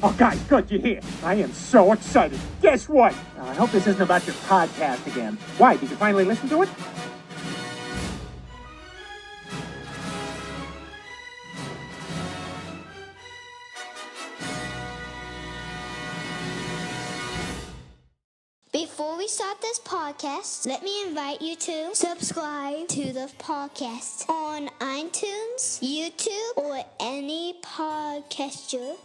Oh, guys, good, you hear? I am so excited. Guess what? I hope this isn't about your podcast again. Why, did you finally listen to it? Before we start this podcast, let me invite you to subscribe to the podcast on iTunes, YouTube, or any podcaster.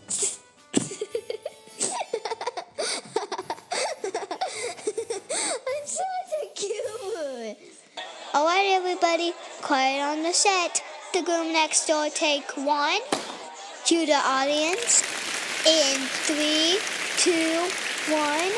I'm such a cute. All right, everybody, quiet on the set. The Groom Next Door take one to the audience in 3, 2, 1.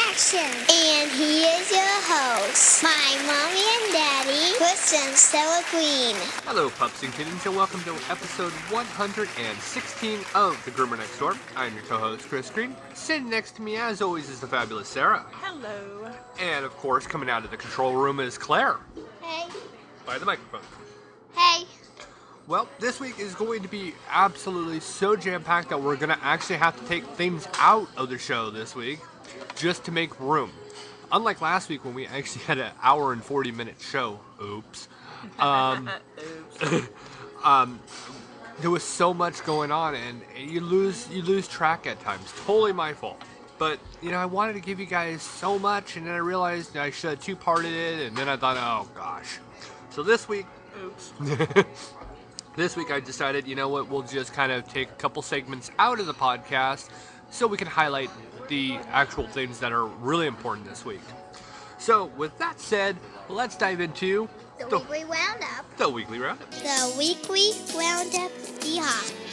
Action! And he is your host, my mommy and daddy, Chris and Stella Green. Hello, Pups and Kittens, and welcome to episode 116 of The Groomer Next Door. I'm your co-host, Chris Green. Sitting next to me, as always, is the fabulous Sarah. Hello. And, of course, coming out of the control room is Claire. Hey. By the microphone. Hey. Well, this week is going to be absolutely so jam-packed that we're going to actually have to take things out of the show this week just to make room. Unlike last week when we actually had an hour and 40-minute show. Oops. There was so much going on, and you lose track at times. Totally my fault. But, I wanted to give you guys so much, and then I realized I should have two-parted it, and then I thought, oh, gosh. So this week, This week I decided, we'll just kind of take a couple segments out of the podcast so we can highlight the actual things that are really important this week. So, with that said, let's dive into The weekly roundup. The weekly roundup. The weekly roundup. Yeehaw.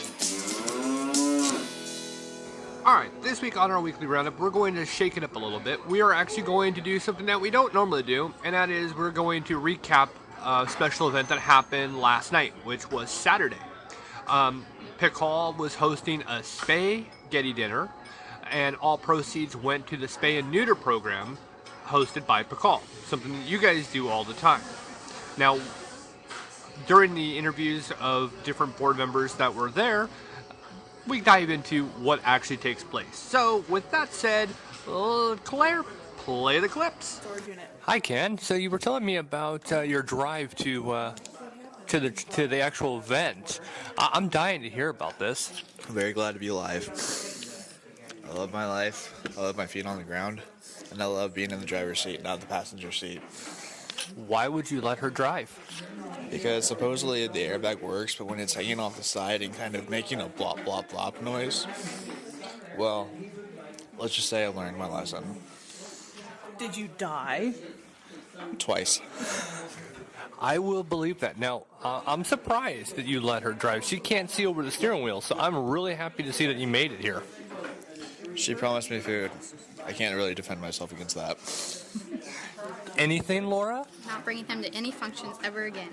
Alright, this week on our weekly roundup, we're going to shake it up a little bit. We are actually going to do something that we don't normally do, and that is we're going to recap a special event that happened last night, which was Saturday. PCAWL was hosting a Spayghetti Dinner, and all proceeds went to the spay and neuter program hosted by PCAWL, something that you guys do all the time. Now, during the interviews of different board members that were there, we dive into what actually takes place. So, with that said, Claire, play the clips. Hi, Ken. So you were telling me about your drive to the actual event. I'm dying to hear about this. I'm very glad to be alive. I love my life. I love my feet on the ground. And I love being in the driver's seat, not the passenger seat. Why would you let her drive? Because supposedly the airbag works, but when it's hanging off the side and kind of making a blop, blop, blop noise, well, let's just say I learned my lesson. Did you die? Twice. I will believe that. Now, I'm surprised that you let her drive. She can't see over the steering wheel, so I'm really happy to see that you made it here. She promised me food. I can't really defend myself against that. Anything, Laura? Not bringing him to any functions ever again.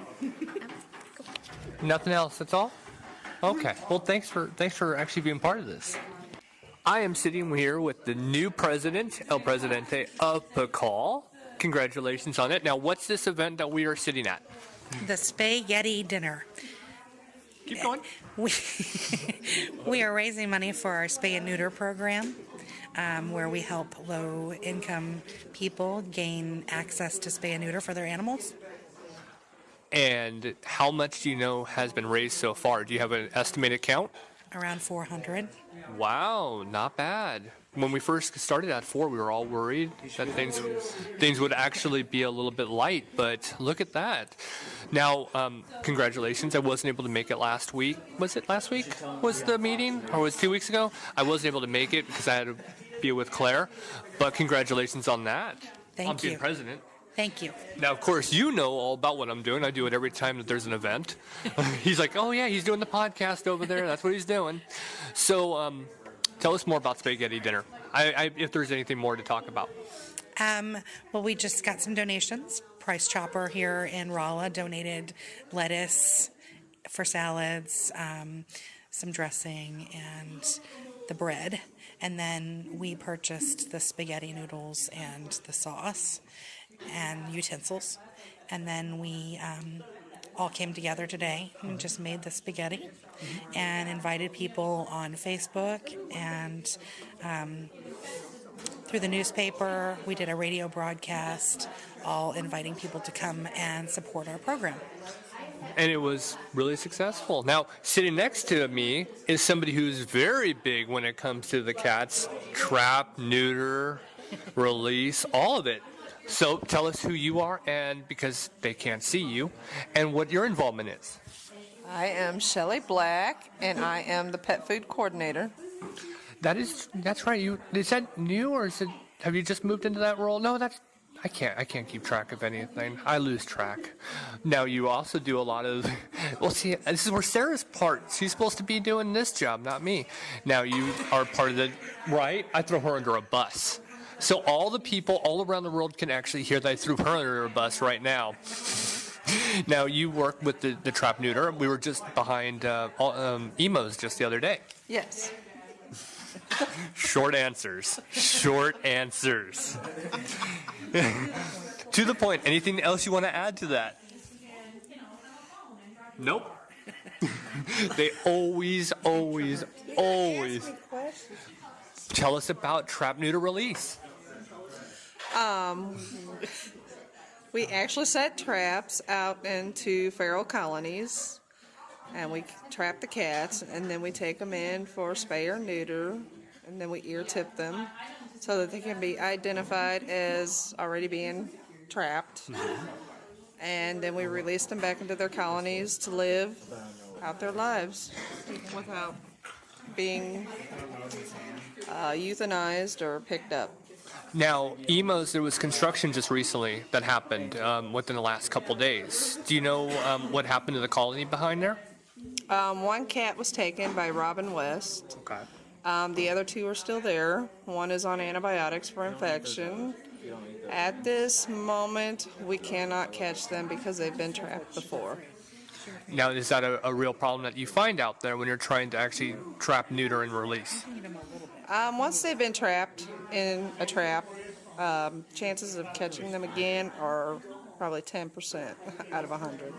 Nothing else, that's all? Okay. Well, thanks for actually being part of this. I am sitting here with the new president, El Presidente of PCAWL. Congratulations on it. Now, what's this event that we are sitting at? The Spayghetti Dinner. Keep going. We are raising money for our spay and neuter program, where we help low-income people gain access to spay and neuter for their animals. And how much do you know has been raised so far? Do you have an estimated count? Around 400. Wow, not bad. When we first started at 4, we were all worried that things would actually be a little bit light, but look at that. Now, congratulations. I wasn't able to make it last week. Was it last week? Was the meeting? Or was it 2 weeks ago? I wasn't able to make it because I had to be with Claire, but congratulations on that. Thank on being you. president. Thank you. Now, of course, you know all about what I'm doing. I do it every time that there's an event. He's like, oh, yeah, he's doing the podcast over there. That's what he's doing. So tell us more about Spayghetti Dinner, if there's anything more to talk about. Well, we just got some donations. Price Chopper here in Rolla donated lettuce for salads, some dressing, and the bread. And then we purchased the spaghetti noodles and the sauce and utensils. And then we all came together today and just made the spaghetti and invited people on Facebook and through the newspaper. We did a radio broadcast, all inviting people to come and support our program. And it was really successful. Now, sitting next to me is somebody who's very big when it comes to the cats. Trap, neuter, release, all of it. So tell us who you are, and because they can't see you, and what your involvement is. I am Shelley Black, and I am the pet food coordinator. That's right. Is that new, or have you just moved into that role? No, I can't keep track of anything. I lose track. Now, you also do a lot of, well, see, this is where Sarah's part. She's supposed to be doing this job, not me. Now, you are part of the, right? I throw her under a bus. So all the people all around the world can actually hear that I threw her under a bus right now. Now, you work with the trap neuter. We were just behind emos just the other day. Yes. Short answers. Short answers. To the point. Anything else you want to add to that? Nope. They always tell us about trap neuter release. We actually set traps out into feral colonies, and we trap the cats, and then we take them in for spay or neuter, and then we ear tip them so that they can be identified as already being trapped. And then we release them back into their colonies to live out their lives without being euthanized or picked up. Now, emos, there was construction just recently that happened within the last couple days. Do you know what happened to the colony behind there? One cat was taken by Robin West. Okay. The other two are still there. One is on antibiotics for infection. At this moment, we cannot catch them because they've been trapped before. Now, is that a real problem that you find out there when you're trying to actually trap, neuter, and release? Once they've been trapped in a trap, chances of catching them again are probably 10% out of 100.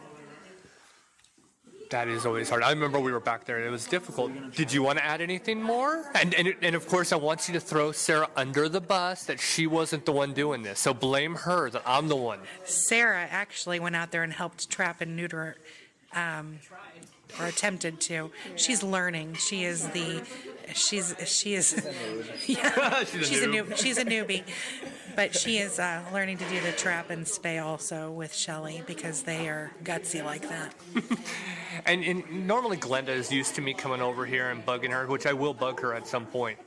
That is always hard. I remember we were back there and it was difficult. Did you want to add anything more? And of course, I want you to throw Sarah under the bus that she wasn't the one doing this. So blame her that I'm the one. Sarah actually went out there and helped trap and neuter, or attempted to. She's learning. She's a newbie, but she is learning to do the trap and spay also with Shelley because they are gutsy like that. And normally Glenda is used to me coming over here and bugging her, which I will bug her at some point.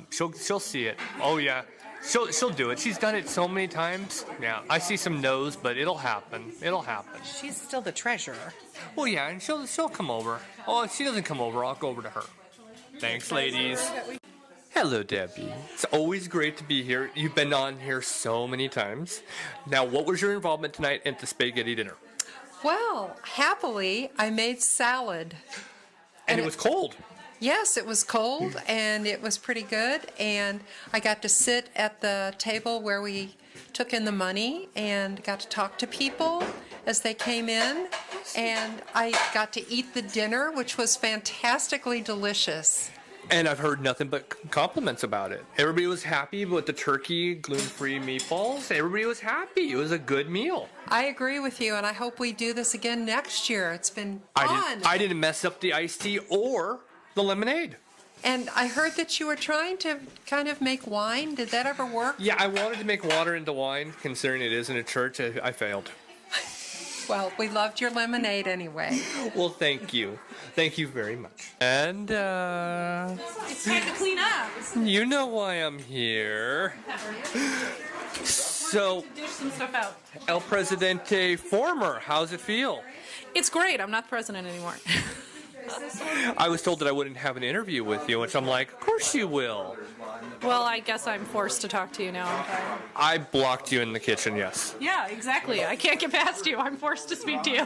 She'll see it. Oh yeah, she'll do it. She's done it so many times. Yeah, I see some no's, but it'll happen. It'll happen. She's still the treasurer. Well, yeah, and she'll come over. Oh, if she doesn't come over, I'll go over to her. Thanks, ladies. Hello, Debbie. It's always great to be here. You've been on here so many times. Now, what was your involvement tonight at the Spayghetti Dinner? Well, happily, I made salad. And it was cold. Yes, it was cold, and it was pretty good. And I got to sit at the table where we took in the money and got to talk to people as they came in. And I got to eat the dinner, which was fantastically delicious. And I've heard nothing but compliments about it. Everybody was happy with the turkey, gluten-free meatballs. Everybody was happy. It was a good meal. I agree with you, and I hope we do this again next year. It's been fun. I didn't mess up the iced tea or the lemonade. And I heard that you were trying to kind of make wine. Did that ever work? Yeah, I wanted to make water into wine, considering it is in a church. I failed. Well, we loved your lemonade anyway. Well, thank you. Thank you very much. And, it's time to clean up. You know why I'm here. So, dish some stuff out. El Presidente former, how's it feel? It's great. I'm not president anymore. I was told that I wouldn't have an interview with you, which I'm like, of course you will. Well, I guess I'm forced to talk to you now. I'm tired. I blocked you in the kitchen, yes. Yeah, exactly. I can't get past you. I'm forced to speak to you.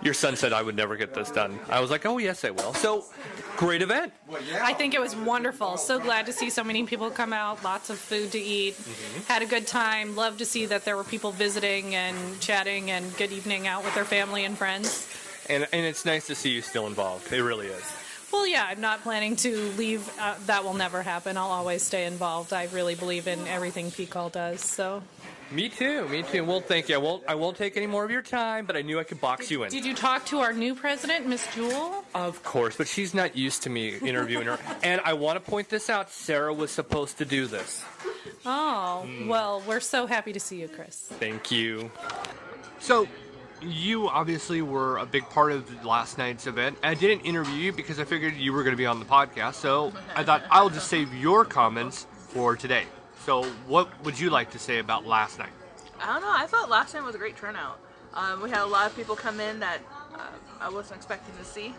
Your son said I would never get this done. I was like, oh, yes, I will. So, great event. I think it was wonderful. So glad to see so many people come out. Lots of food to eat. Had a good time. Love to see that there were people visiting and chatting and good evening out with their family and friends. And it's nice to see you still involved. It really is. Well, yeah, I'm not planning to leave. That will never happen. I'll always stay involved. I really believe in everything PCAWL does. So. Me too. Well, thank you. I won't take any more of your time, but I knew I could box you in. Did you talk to our new president, Miss Jewel? Of course, but she's not used to me interviewing her. And I want to point this out. Sarah was supposed to do this. Oh, well, we're so happy to see you, Chris. Thank you. So, you obviously were a big part of last night's event. I didn't interview you because I figured you were going to be on the podcast, so I thought I'll just save your comments for today. So what would you like to say about last night? I don't know. I thought last night was a great turnout. We had a lot of people come in that I wasn't expecting to see,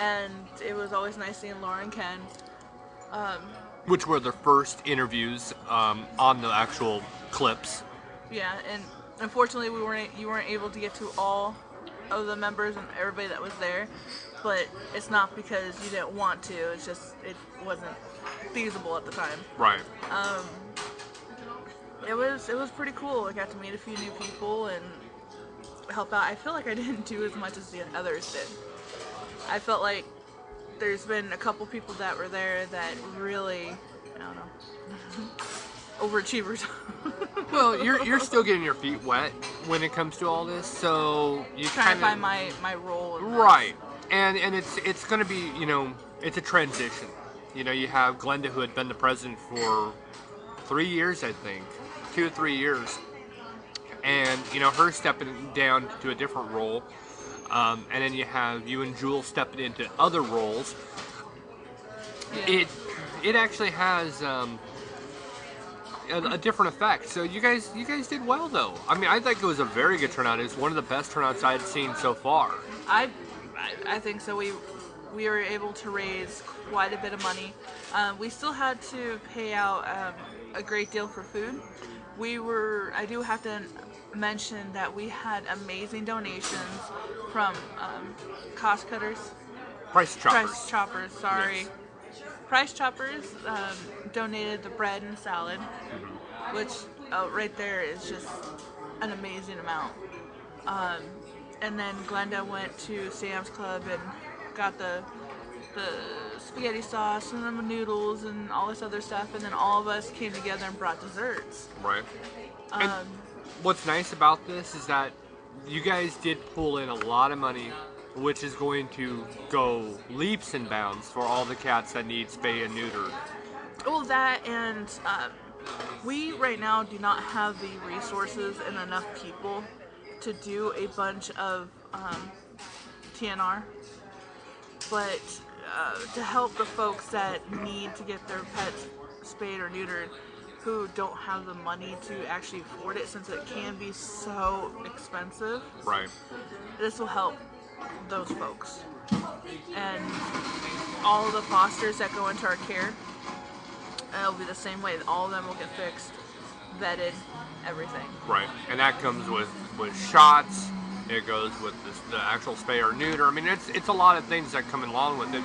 and it was always nice seeing Laura and Ken. Which were the first interviews on the actual clips. Yeah, and unfortunately you weren't able to get to all of the members and everybody that was there, but it's not because you didn't want to. It's just it wasn't feasible at the time. Right. It was pretty cool. I got to meet a few new people and help out. I feel like I didn't do as much as the others did. I felt like there's been a couple people that were there that really, I don't know, overachievers. Well, you're still getting your feet wet when it comes to all this, so you trying to find my role. In right, and it's going to be, it's a transition. You have Glenda, who had been the president for 3 years, I think, 2 or 3 years, and her stepping down to a different role, and then you have you and Jewel stepping into other roles. Yeah. It actually has a different effect. So you guys did well, though. I mean, I think it was a very good turnout. It was one of the best turnouts I'd seen so far. I think so. We were able to raise quite a bit of money. We still had to pay out a great deal for food. I do have to mention that we had amazing donations from cost cutters. Price choppers. Price choppers, sorry. Yes. Price choppers donated the bread and salad, which right there is just an amazing amount. And then Glenda went to Sam's Club and got the spaghetti sauce and the noodles and all this other stuff, and then all of us came together and brought desserts. Right. And what's nice about this is that you guys did pull in a lot of money, which is going to go leaps and bounds for all the cats that need spay and neuter. Well, that and we right now do not have the resources and enough people to do a bunch of TNR, but to help the folks that need to get their pets spayed or neutered who don't have the money to actually afford it, since it can be so expensive. Right. This will help those folks. And all of the fosters that go into our care, it'll be the same way. All of them will get fixed, vetted, everything. Right. And that comes with shots. It goes with the actual spay or neuter. I mean, it's a lot of things that come along with it.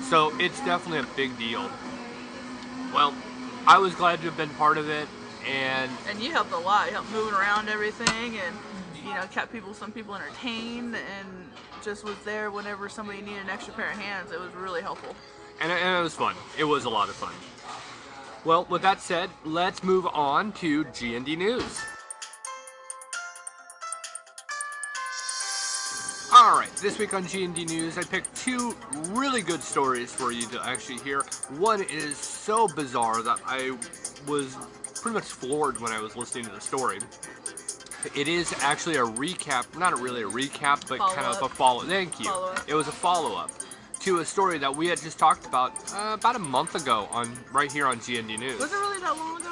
So it's definitely a big deal. Well, I was glad to have been part of it, and you helped a lot. You helped moving around everything, and kept some people entertained, and just was there whenever somebody needed an extra pair of hands. It was really helpful. And it was fun. It was a lot of fun. Well, with that said, let's move on to G&D News. Alright, this week on G&D News, I picked 2 really good stories for you to actually hear. One is so bizarre that I was pretty much floored when I was listening to the story. It is actually a recap, not really a recap, but kind of a follow-up. Thank you. It was a follow-up to a story that we had just talked about a month ago right here on G&D News. Was it really that long ago?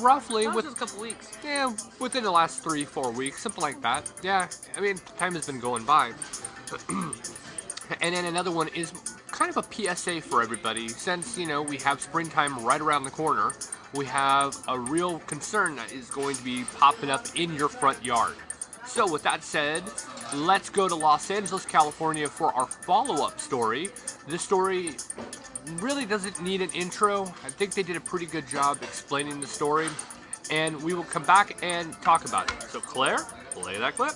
Roughly. That was just a couple weeks. Yeah, within the last 3-4 weeks, something like that. Yeah, I mean, time has been going by. And then another one is kind of a PSA for everybody. Since, you know, we have springtime right around the corner, we have a real concern that is going to be popping up in your front yard. So with that said, let's go to Los Angeles, California for our follow-up story. This story really doesn't need an intro. I think they did a pretty good job explaining the story, and we will come back and talk about it. So Claire, play that clip.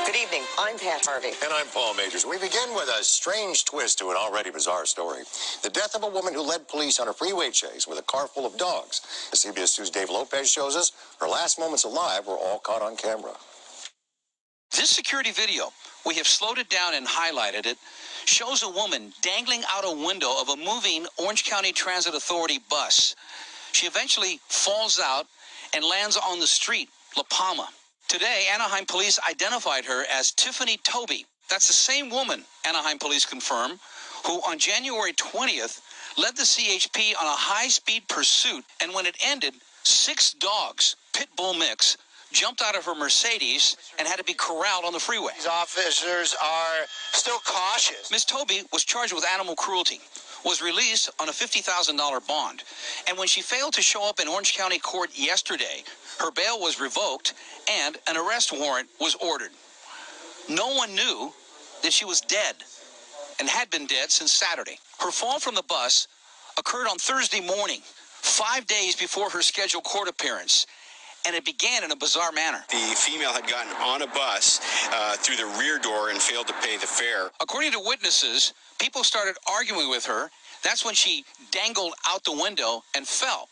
Good evening, I'm Pat Harvey. And I'm Paul Majors. We begin with a strange twist to an already bizarre story. The death of a woman who led police on a freeway chase with a car full of dogs. As CBS 2's Dave Lopez shows us, her last moments alive were all caught on camera. This security video, we have slowed it down and highlighted it, shows a woman dangling out a window of a moving Orange County Transit Authority bus. She eventually falls out and lands on the street, La Palma. Today, Anaheim police identified her as Tiffany Toby. That's the same woman, Anaheim police confirm, who on January 20th led the CHP on a high-speed pursuit, and when it ended, 6 dogs, pit bull mix, jumped out of her Mercedes and had to be corralled on the freeway. These officers are still cautious. Ms. Toby was charged with animal cruelty, was released on a $50,000 bond, and when she failed to show up in Orange County Court yesterday, her bail was revoked and an arrest warrant was ordered. No one knew that she was dead and had been dead since Saturday. Her fall from the bus occurred on Thursday morning, 5 days before her scheduled court appearance, and it began in a bizarre manner. The female had gotten on a bus through the rear door and failed to pay the fare. According to witnesses, people started arguing with her. That's when she dangled out the window and fell.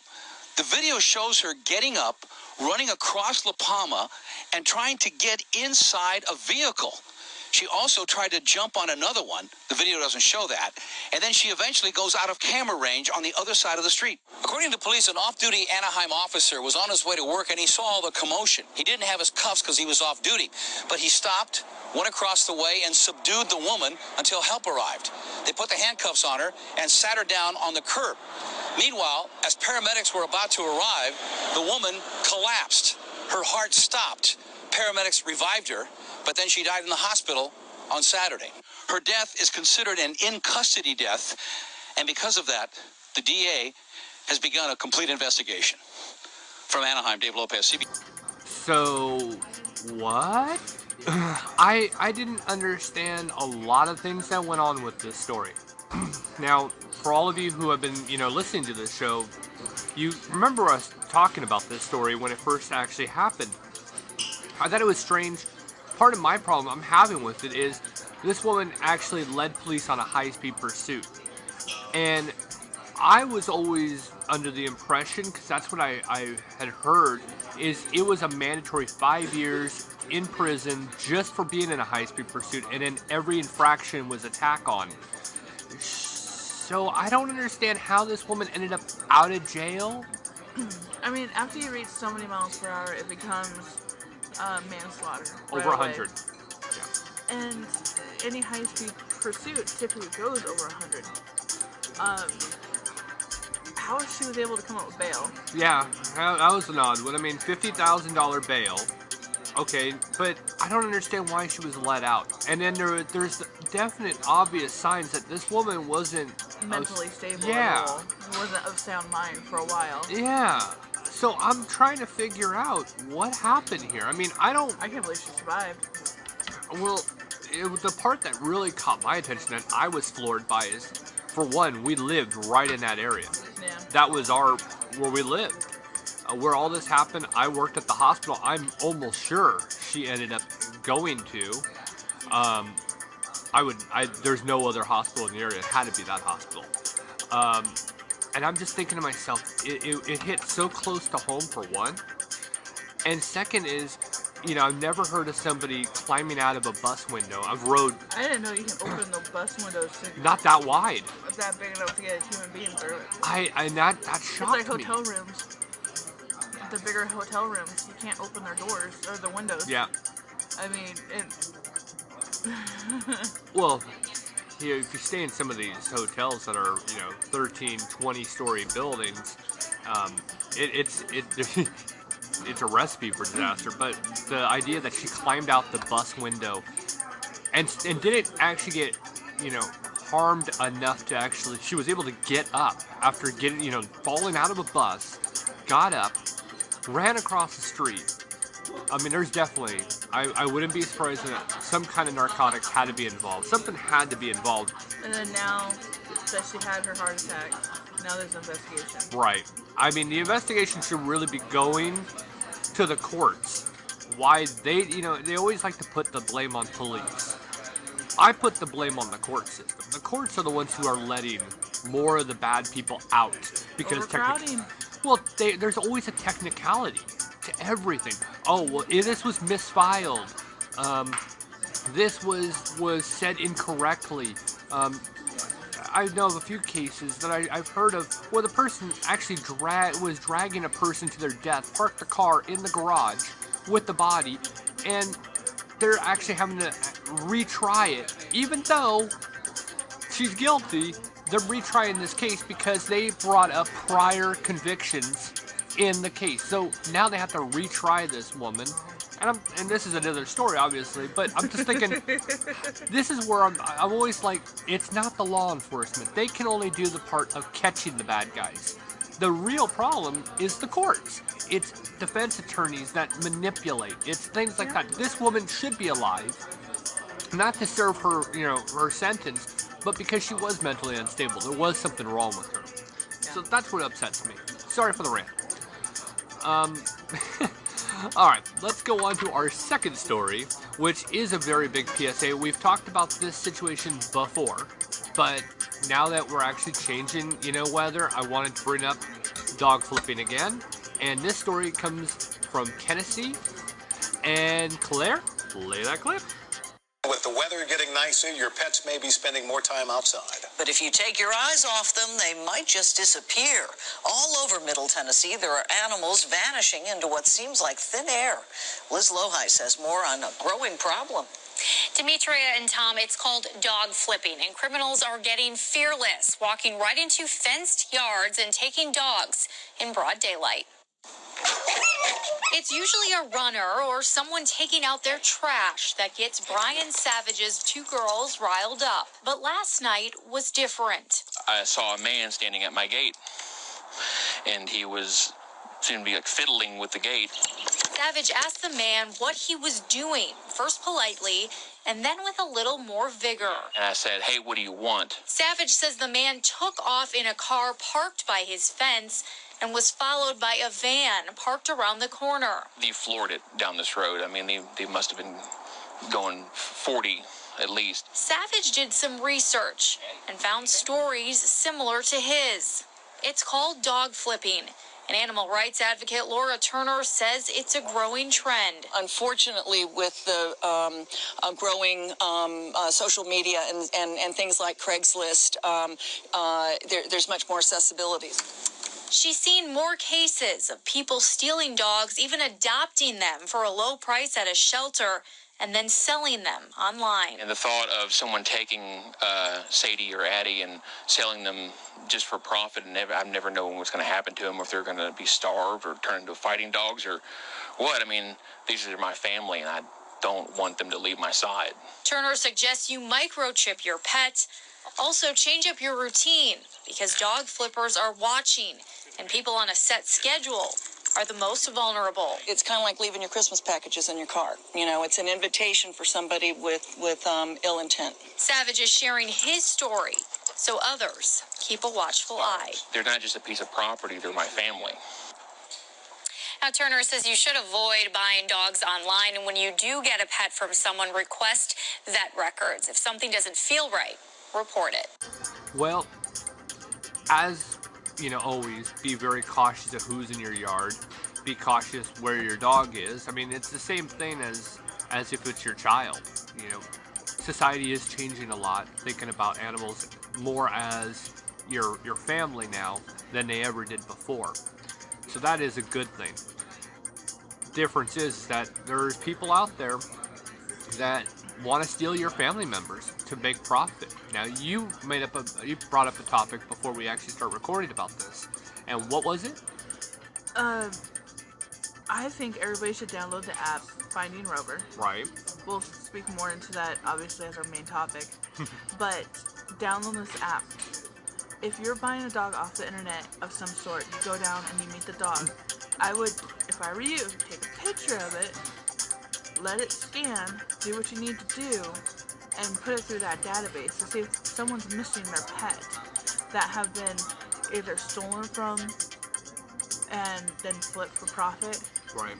The video shows her getting up, running across La Palma, and trying to get inside a vehicle. She also tried to jump on another one. The video doesn't show that. And then she eventually goes out of camera range on the other side of the street. According to police, an off-duty Anaheim officer was on his way to work and he saw all the commotion. He didn't have his cuffs because he was off duty, but he stopped, went across the way, and subdued the woman until help arrived. They put the handcuffs on her and sat her down on the curb. Meanwhile, as paramedics were about to arrive, the woman collapsed. Her heart stopped. Paramedics revived her, but then she died in the hospital on Saturday. Her death is considered an in-custody death, and because of that, the DA has begun a complete investigation. From Anaheim, Dave Lopez, CBS. So, what? I didn't understand a lot of things that went on with this story. Now, for all of you who have been, listening to this show, you remember us talking about this story when it first actually happened. I thought it was strange. Part of my problem I'm having with it is this woman actually led police on a high-speed pursuit. And I was always under the impression, because that's what I had heard, is it was a mandatory 5 years in prison just for being in a high-speed pursuit, and then every infraction was a tack-on. So I don't understand how this woman ended up out of jail. I mean, after you reach so many miles per hour, it becomes manslaughter. Over 100. Yeah. And any high-speed pursuit typically goes over 100. How she was able to come up with bail? Yeah, that was an odd one. I mean, $50,000 bail. Okay, but I don't understand why she was let out. And then there's definite obvious signs that this woman wasn't mentally stable at all. She wasn't of sound mind for a while. Yeah. So I'm trying to figure out what happened here. I mean, I can't believe she survived. Well, the part that really caught my attention and I was floored by is, for one, we lived right in that area. Yeah. That was where we lived. Where all this happened, I worked at the hospital. I'm almost sure she ended up going to. There's no other hospital in the area. It had to be that hospital. And I'm just thinking to myself, it hit so close to home, for one. And second is, I've never heard of somebody climbing out of a bus window. I didn't know you can open the bus windows. Not that wide. It's that big enough to get a human being through it. That shocked me. It's like hotel rooms. The bigger hotel rooms, you can't open their doors or the windows. Yeah. I mean, well, if you stay in some of these hotels that are, 13, 20-story buildings, it's a recipe for disaster. But the idea that she climbed out the bus window, and didn't actually get, harmed enough to actually, she was able to get up after getting, falling out of a bus, got up, ran across the street. I mean, there's definitely, I wouldn't be surprised that some kind of narcotics had to be involved. Something had to be involved. And then now that she had her heart attack, now there's an investigation. Right. I mean, the investigation should really be going to the courts. Why they, they always like to put the blame on police. I put the blame on the court system. The courts are the ones who are letting more of the bad people out. Because overcrowding. There's always a technicality to everything. Oh, well, this was misfiled. This was said incorrectly. I know of a few cases that I've heard of where the person actually was dragging a person to their death, parked the car in the garage with the body, and they're actually having to retry it. Even though she's guilty, they're retrying this case because they brought up prior convictions in the case. So now they have to retry this woman. And this is another story, obviously, but I'm just thinking, this is where I'm always like, it's not the law enforcement. They can only do the part of catching the bad guys. The real problem is the courts. It's defense attorneys that manipulate. It's things like that. This woman should be alive, not to serve her, her sentence, but because she was mentally unstable. There was something wrong with her. So that's what upsets me. Sorry for the rant. Alright, let's go on to our second story, which is a very big PSA. We've talked about this situation before, but now that we're actually changing, weather, I wanted to bring up dog flipping again. And this story comes from Tennessee. And Claire, play that clip. With the weather getting nicer, your pets may be spending more time outside. But if you take your eyes off them, they might just disappear. All over Middle Tennessee, there are animals vanishing into what seems like thin air. Liz Lohi says more on a growing problem. Demetria and Tom, it's called dog flipping, and criminals are getting fearless, walking right into fenced yards and taking dogs in broad daylight. It's usually a runner or someone taking out their trash that gets Brian Savage's two girls riled up. But last night was different. I saw a man standing at my gate, and he seemed to be fiddling with the gate. Savage asked the man what he was doing, first politely, and then with a little more vigor. And I said, "Hey, what do you want?" Savage says the man took off in a car parked by his fence and was followed by a van parked around the corner. They floored it down this road. I mean, they must have been going 40 at least. Savage did some research and found stories similar to his. It's called dog flipping. And animal rights advocate Laura Turner says it's a growing trend. Unfortunately, with the growing social media and things like Craigslist, there's much more accessibility. She's seen more cases of people stealing dogs, even adopting them for a low price at a shelter, and then selling them online. And the thought of someone taking Sadie or Addie and selling them just for profit, and I've never known what's going to happen to them, or if they're going to be starved or turn into fighting dogs or what. I mean, these are my family, and I don't want them to leave my side. Turner suggests you microchip your pet. Also, change up your routine, because dog flippers are watching, and people on a set schedule are the most vulnerable. It's kind of like leaving your Christmas packages in your car. It's an invitation for somebody with ill intent. Savage is sharing his story, so others keep a watchful eye. They're not just a piece of property, they're my family. Now, Turner says you should avoid buying dogs online, and when you do get a pet from someone, request vet records. If something doesn't feel right, report it. Well, as always, be very cautious of who's in your yard. Be cautious where your dog is. I mean, it's the same thing as if it's your child. Society is changing a lot, thinking about animals more as your family now than they ever did before. So that is a good thing. Difference is that there's people out there that want to steal your family members to make profit. Now, you brought up a topic before we actually start recording about this. And what was it? I I think everybody should download the app Finding Rover. Right. We'll speak more into that, obviously, as our main topic. But download this app. If you're buying a dog off the internet of some sort, you go down and you meet the dog. I would, if I were you, take a picture of it, let it scan, do what you need to do, and put it through that database to see if someone's missing their pet that have been either stolen from and then flipped for profit. Right.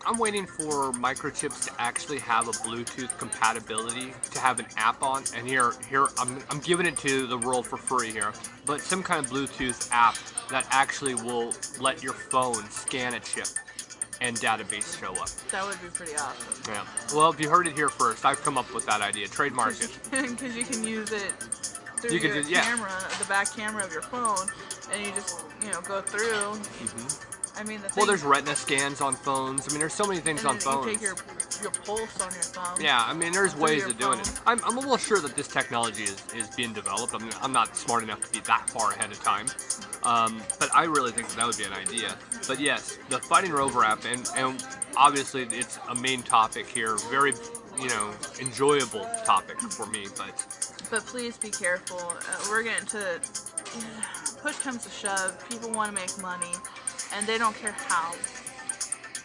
I'm waiting for microchips to actually have a Bluetooth compatibility to have an app on, and here I'm giving it to the world for free here, but some kind of Bluetooth app that actually will let your phone scan a chip and database show up. That would be pretty awesome. Yeah. Well, if you heard it here first, I've come up with that idea. Trademark it. Because you can use it through You can your do- yeah. camera, the back camera of your phone, and you just, go through. I mean, the thing, Well, there's retina scans on phones. I mean, there's so many things and on then phones. You take your pulse on your phone. Yeah, I mean, there's through ways your of doing phone. it. I'm almost sure that this technology is being developed. I mean, I'm not smart enough to be that far ahead of time, but I really think that would be an idea. But yes, the Fighting Rover app, and obviously it's a main topic here, very, enjoyable topic for me, But please be careful. We're getting to push comes to shove. People want to make money, and they don't care how.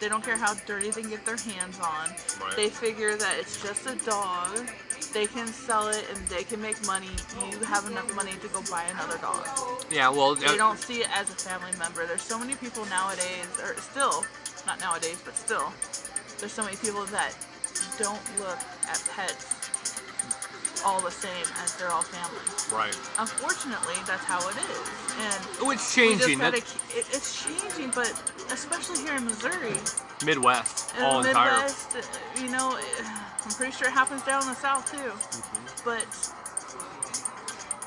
They don't care how dirty they can get their hands on. Right. They figure that it's just a dog. They can sell it and they can make money. You have enough money to go buy another dog. Yeah, well, They don't see it as a family member. There's so many people nowadays, or still, not nowadays, but still, there's so many people that don't look at pets all the same as they're all family. Right. Unfortunately, that's how it is. And it's changing. It's changing, but especially here in Missouri, Midwest, in all the entire. Midwest, I'm pretty sure it happens down in the South too. But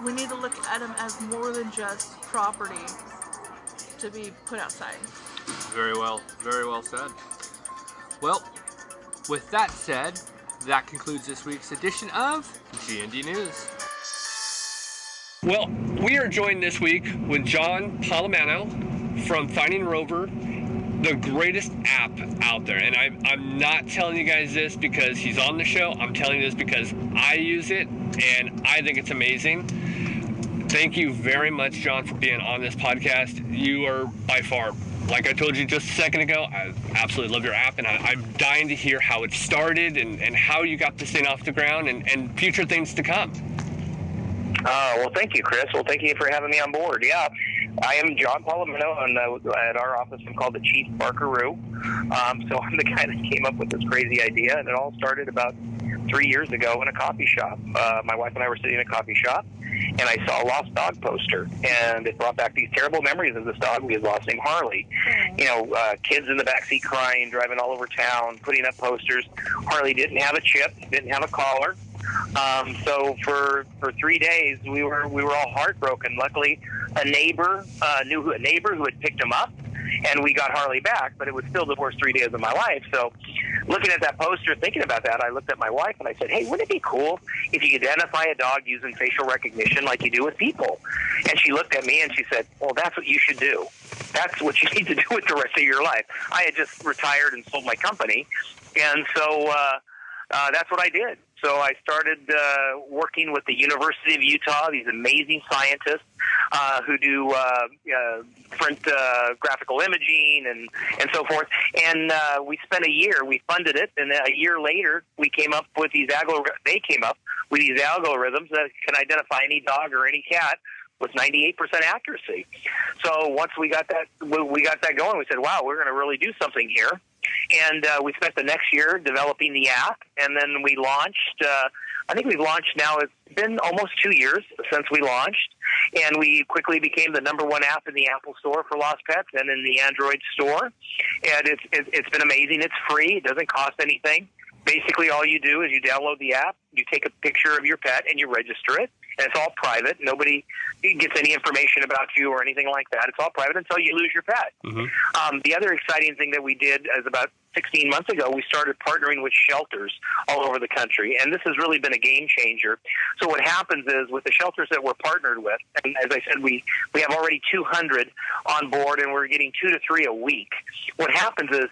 we need to look at them as more than just property to be put outside. Very well said. Well, with that said, that concludes this week's edition of G&D News. Well, we are joined this week with John Polimeno from Finding Rover, the greatest app out there. And I'm not telling you guys this because he's on the show. I'm telling you this because I use it, and I think it's amazing. Thank you very much, John, for being on this podcast. You are by far, like I told you just a second ago, I absolutely love your app, and I'm dying to hear how it started and how you got this thing off the ground and future things to come. Well, thank you, Chris. Well, thank you for having me on board. Yeah, I am John Polimeno, and at our office I'm called the Chief Barkaroo. So I'm the guy that came up with this crazy idea, and it all started about 3 years ago in a coffee shop. My wife and I were sitting in a coffee shop, and I saw a lost dog poster, and it brought back these terrible memories of this dog we had lost named Harley. Kids in the backseat crying, driving all over town, putting up posters. Harley didn't have a chip, didn't have a collar. So for 3 days we were all heartbroken. Luckily, a neighbor knew a neighbor who had picked him up, and we got Harley back. But it was still the worst 3 days of my life. So, looking at that poster, thinking about that, I looked at my wife and I said, "Hey, wouldn't it be cool if you could identify a dog using facial recognition like you do with people?" And she looked at me and she said, "Well, that's what you should do. That's what you need to do with the rest of your life." I had just retired and sold my company, and so that's what I did. So I started working with the University of Utah, these amazing scientists who do different graphical imaging and so forth. And we spent a year. We funded it, and a year later, we came up with these They came up with these algorithms that can identify any dog or any cat with 98% accuracy. So once we got that going, we said, "Wow, we're going to really do something here." And we spent the next year developing the app, and then we launched. I think we've launched now. It's been almost 2 years since we launched, and we quickly became the #1 app in the Apple Store for lost pets and in the Android store. And it's been amazing. It's free. It doesn't cost anything. Basically, all you do is you download the app, you take a picture of your pet, and you register it. and it's all private. Nobody gets any information about you or anything like that. It's all private until you lose your pet. The other exciting thing that we did is about 16 months ago, we started partnering with shelters all over the country, and this has really been a game changer. So what happens is with the shelters that we're partnered with, and as I said, we have already 200 on board, and we're getting 2 to 3 a week. What happens is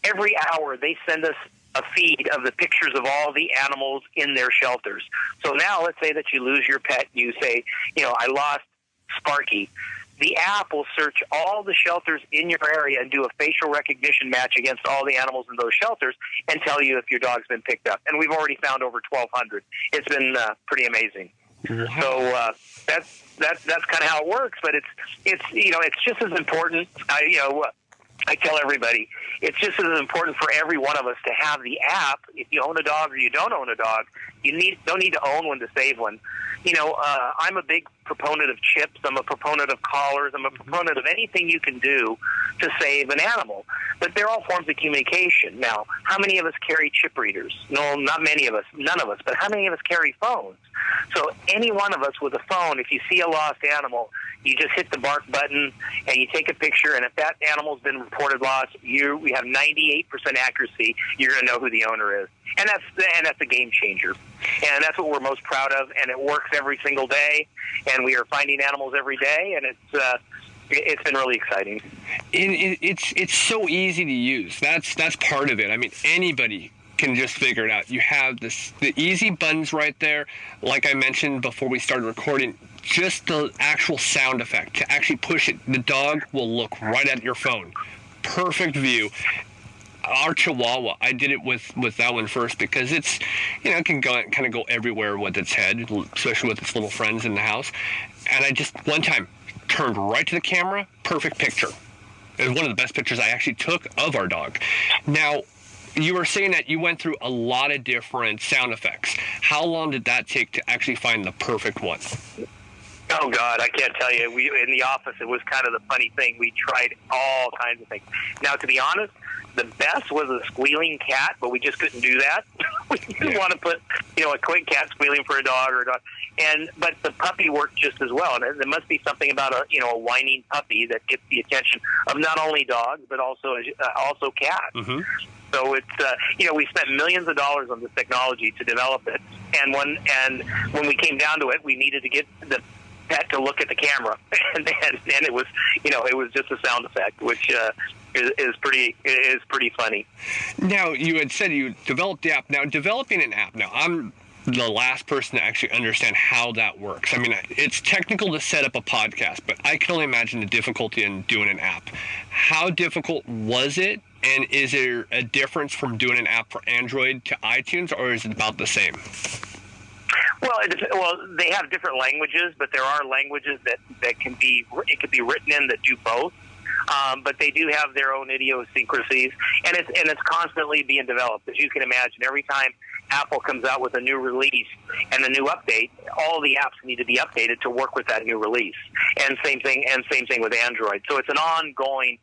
every hour they send us a feed of the pictures of all the animals in their shelters. So now let's say that you lose your pet. You say, I lost Sparky. The app will search all the shelters in your area and do a facial recognition match against all the animals in those shelters and tell you if your dog's been picked up. And we've already found over 1,200. It's been pretty amazing. So that's kind of how it works. But it's just as important. I tell everybody, it's just as important for every one of us to have the app. If you own a dog or you don't own a dog, you don't need to own one to save one. I'm a big proponent of chips. I'm a proponent of collars. I'm a proponent of anything you can do to save an animal. But they're all forms of communication. Now, how many of us carry chip readers? No, not many of us. None of us. But how many of us carry phones? So any one of us with a phone, if you see a lost animal, you just hit the bark button and you take a picture, and if that animal's been reported lost, we have 98% accuracy. You're going to know who the owner is. And that's a game changer. And that's what we're most proud of, and it works every single day, and we are finding animals every day, and it's been really exciting. It's so easy to use. That's part of it. I mean, anybody can just figure it out. You have the easy buttons right there. Like I mentioned before we started recording, just the actual sound effect. To actually push it, the dog will look right at your phone. Perfect view. Our Chihuahua, I did it with that one first because it can kind of go everywhere with its head, especially with its little friends in the house. And I just one time turned right to the camera, perfect picture. It was one of the best pictures I actually took of our dog. Now, you were saying that you went through a lot of different sound effects. How long did that take to actually find the perfect one? Oh, God, I can't tell you. In the office, it was kind of the funny thing. We tried all kinds of things. Now, to be honest, the best was a squealing cat, but we just couldn't do that. We didn't want to put, a quick cat squealing for a dog or a dog. But the puppy worked just as well. And there must be something about a whining puppy that gets the attention of not only dogs, but also cats. So it's, we spent millions of dollars on this technology to develop it. And when we came down to it, we needed to get the pet to look at the camera, and it was, it was just a sound effect, which is pretty funny. Now, you had said you developed the app. Now, developing an app. Now, I'm the last person to actually understand how that works. I mean, it's technical to set up a podcast, but I can only imagine the difficulty in doing an app. How difficult was it? And is there a difference from doing an app for Android to iTunes, or is it about the same? Well, they have different languages, but there are languages that can be written in that do both. But they do have their own idiosyncrasies, and it's constantly being developed. As you can imagine, every time Apple comes out with a new release and a new update, all the apps need to be updated to work with that new release. And same thing with Android. So it's an ongoing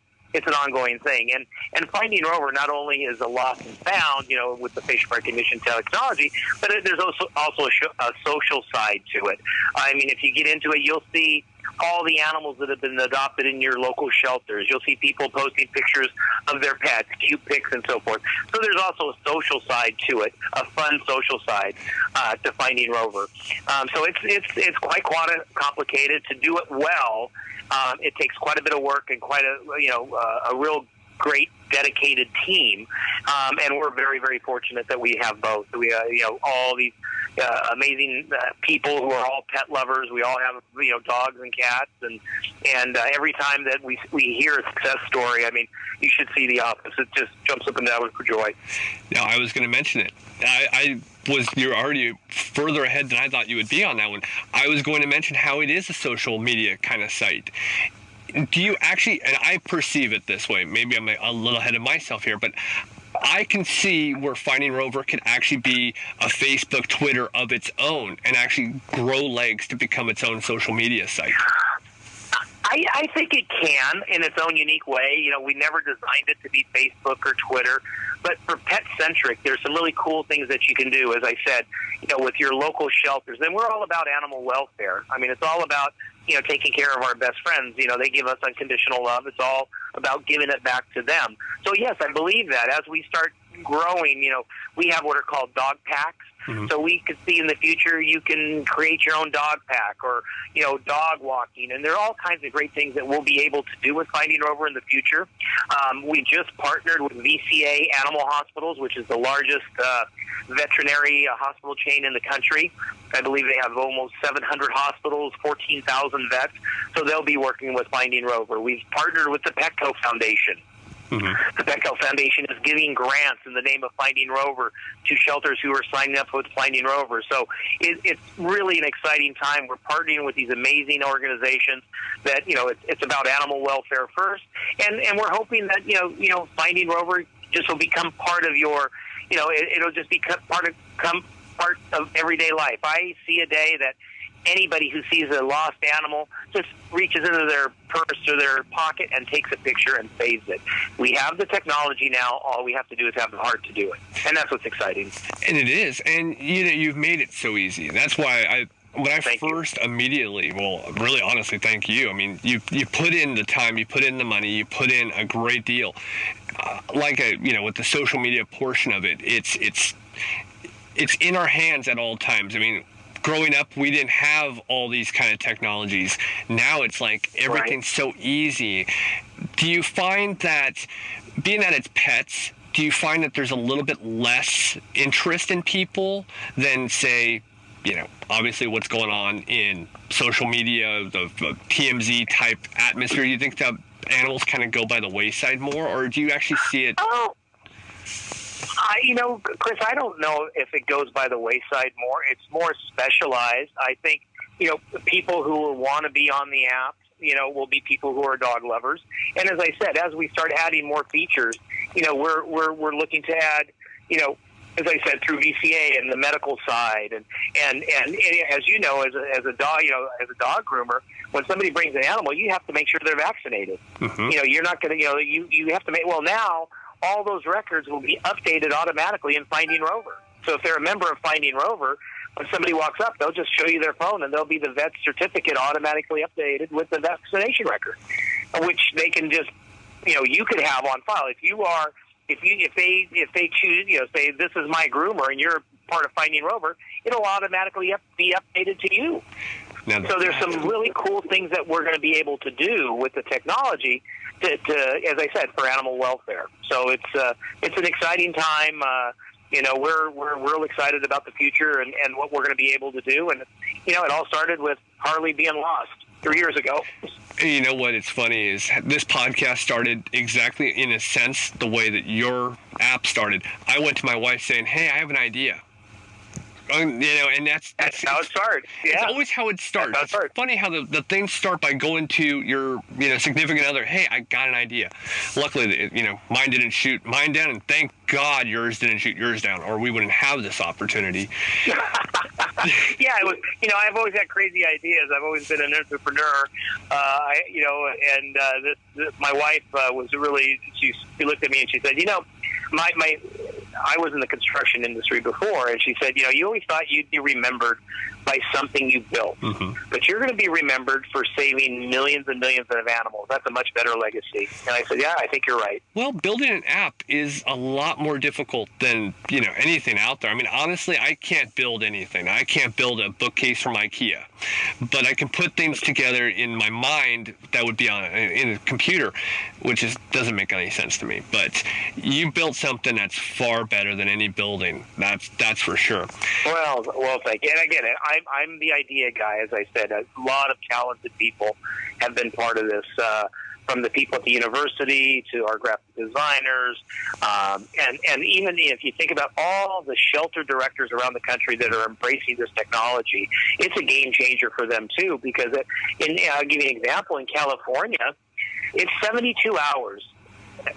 thing. And finding Rover not only is a lost and found, with the facial recognition technology, but there's also a social side to it. I mean, if you get into it, you'll see all the animals that have been adopted in your local shelters. You'll see people posting pictures of their pets, cute pics, and so forth. So there's also a social side to it, a fun social side to finding Rover. So it's quite complicated to do it well. It takes quite a bit of work and quite a real great dedicated team, and we're very, very fortunate that we have both. We all these amazing people who are all pet lovers. We all have dogs and cats, and every time that we hear a success story, I mean, you should see the office. It just jumps up and down with joy. Now, I was going to mention it. You're already further ahead than I thought you would be on that one. I was going to mention how it is a social media kind of site. Do you actually, and I perceive it this way, maybe I'm a little ahead of myself here, but I can see where Finding Rover can actually be a Facebook, Twitter of its own and actually grow legs to become its own social media site. I think it can in its own unique way. We never designed it to be Facebook or Twitter. But for pet-centric, there's some really cool things that you can do, as I said, with your local shelters. And we're all about animal welfare. I mean, it's all about, taking care of our best friends. They give us unconditional love. It's all about giving it back to them. So, yes, I believe that. As we start growing, we have what are called dog packs. So we could see in the future you can create your own dog pack or, dog walking. And there are all kinds of great things that we'll be able to do with Finding Rover in the future. We just partnered with VCA Animal Hospitals, which is the largest veterinary hospital chain in the country. I believe they have almost 700 hospitals, 14,000 vets. So they'll be working with Finding Rover. We've partnered with the Petco Foundation. The Petco Foundation is giving grants in the name of Finding Rover to shelters who are signing up with Finding Rover. So it's really an exciting time. We're partnering with these amazing organizations that, it's about animal welfare first. And we're hoping that, Finding Rover just will become part of your, it'll just become part of everyday life. I see a day that anybody who sees a lost animal just reaches into their purse or their pocket and takes a picture and saves it. We have the technology now. All we have to do is have the heart to do it. And that's what's exciting. And it is. And, you've made it so easy. That's why when I first immediately, really honestly, thank you. I mean, you put in the time, you put in the money, you put in a great deal. With the social media portion of it, it's in our hands at all times. I mean, growing up, we didn't have all these kind of technologies. Now it's like everything's so easy. Do you find that, being that it's pets, do you find that there's a little bit less interest in people than, say, obviously what's going on in social media, the TMZ type atmosphere? Do you think that animals kind of go by the wayside more, or do you actually see it? Chris, I don't know if it goes by the wayside more. It's more specialized. I think, people who will want to be on the app, will be people who are dog lovers. And as I said, as we start adding more features, we're looking to add, as I said, through VCA and the medical side, and as you know, as a dog, as a dog groomer, when somebody brings an animal, you have to make sure they're vaccinated. You're not going to, you have to make. Well, now all those records will be updated automatically in Finding Rover. So if they're a member of Finding Rover, when somebody walks up, they'll just show you their phone, and there'll be the vet certificate automatically updated with the vaccination record, which they can just, you could have on file. If they choose, say this is my groomer, and you're part of Finding Rover, it'll automatically be updated to you. So there's some really cool things that we're going to be able to do with the technology to, as I said, for animal welfare. So it's an exciting time. We're real excited about the future and what we're going to be able to do. And it all started with Harley being lost 3 years ago. You know what? It's funny is this podcast started exactly in a sense the way that your app started. I went to my wife saying, "Hey, I have an idea." And that's how it starts. Yeah. It's always how it starts. It's funny how the things start by going to your significant other. Hey, I got an idea. Luckily, mine didn't shoot mine down, and thank God yours didn't shoot yours down, or we wouldn't have this opportunity. Yeah, it was. I've always had crazy ideas. I've always been an entrepreneur. My wife was really. She looked at me and she said, I was in the construction industry before, and she said, you always thought you'd be remembered by something you built, but you're going to be remembered for saving millions and millions of animals. That's a much better legacy. And I said, yeah, I think you're right. Well, building an app is a lot more difficult than, anything out there. I mean, honestly, I can't build anything. I can't build a bookcase from IKEA, but I can put things together in my mind that would be in a computer, which doesn't make any sense to me. But you built something that's far better than any building. That's for sure. Well, thank you. And again, I'm the idea guy, as I said. A lot of talented people have been part of this, from the people at the university to our graphic designers, and even if you think about all the shelter directors around the country that are embracing this technology, it's a game changer for them too. Because I'll give you an example. In California, it's 72 hours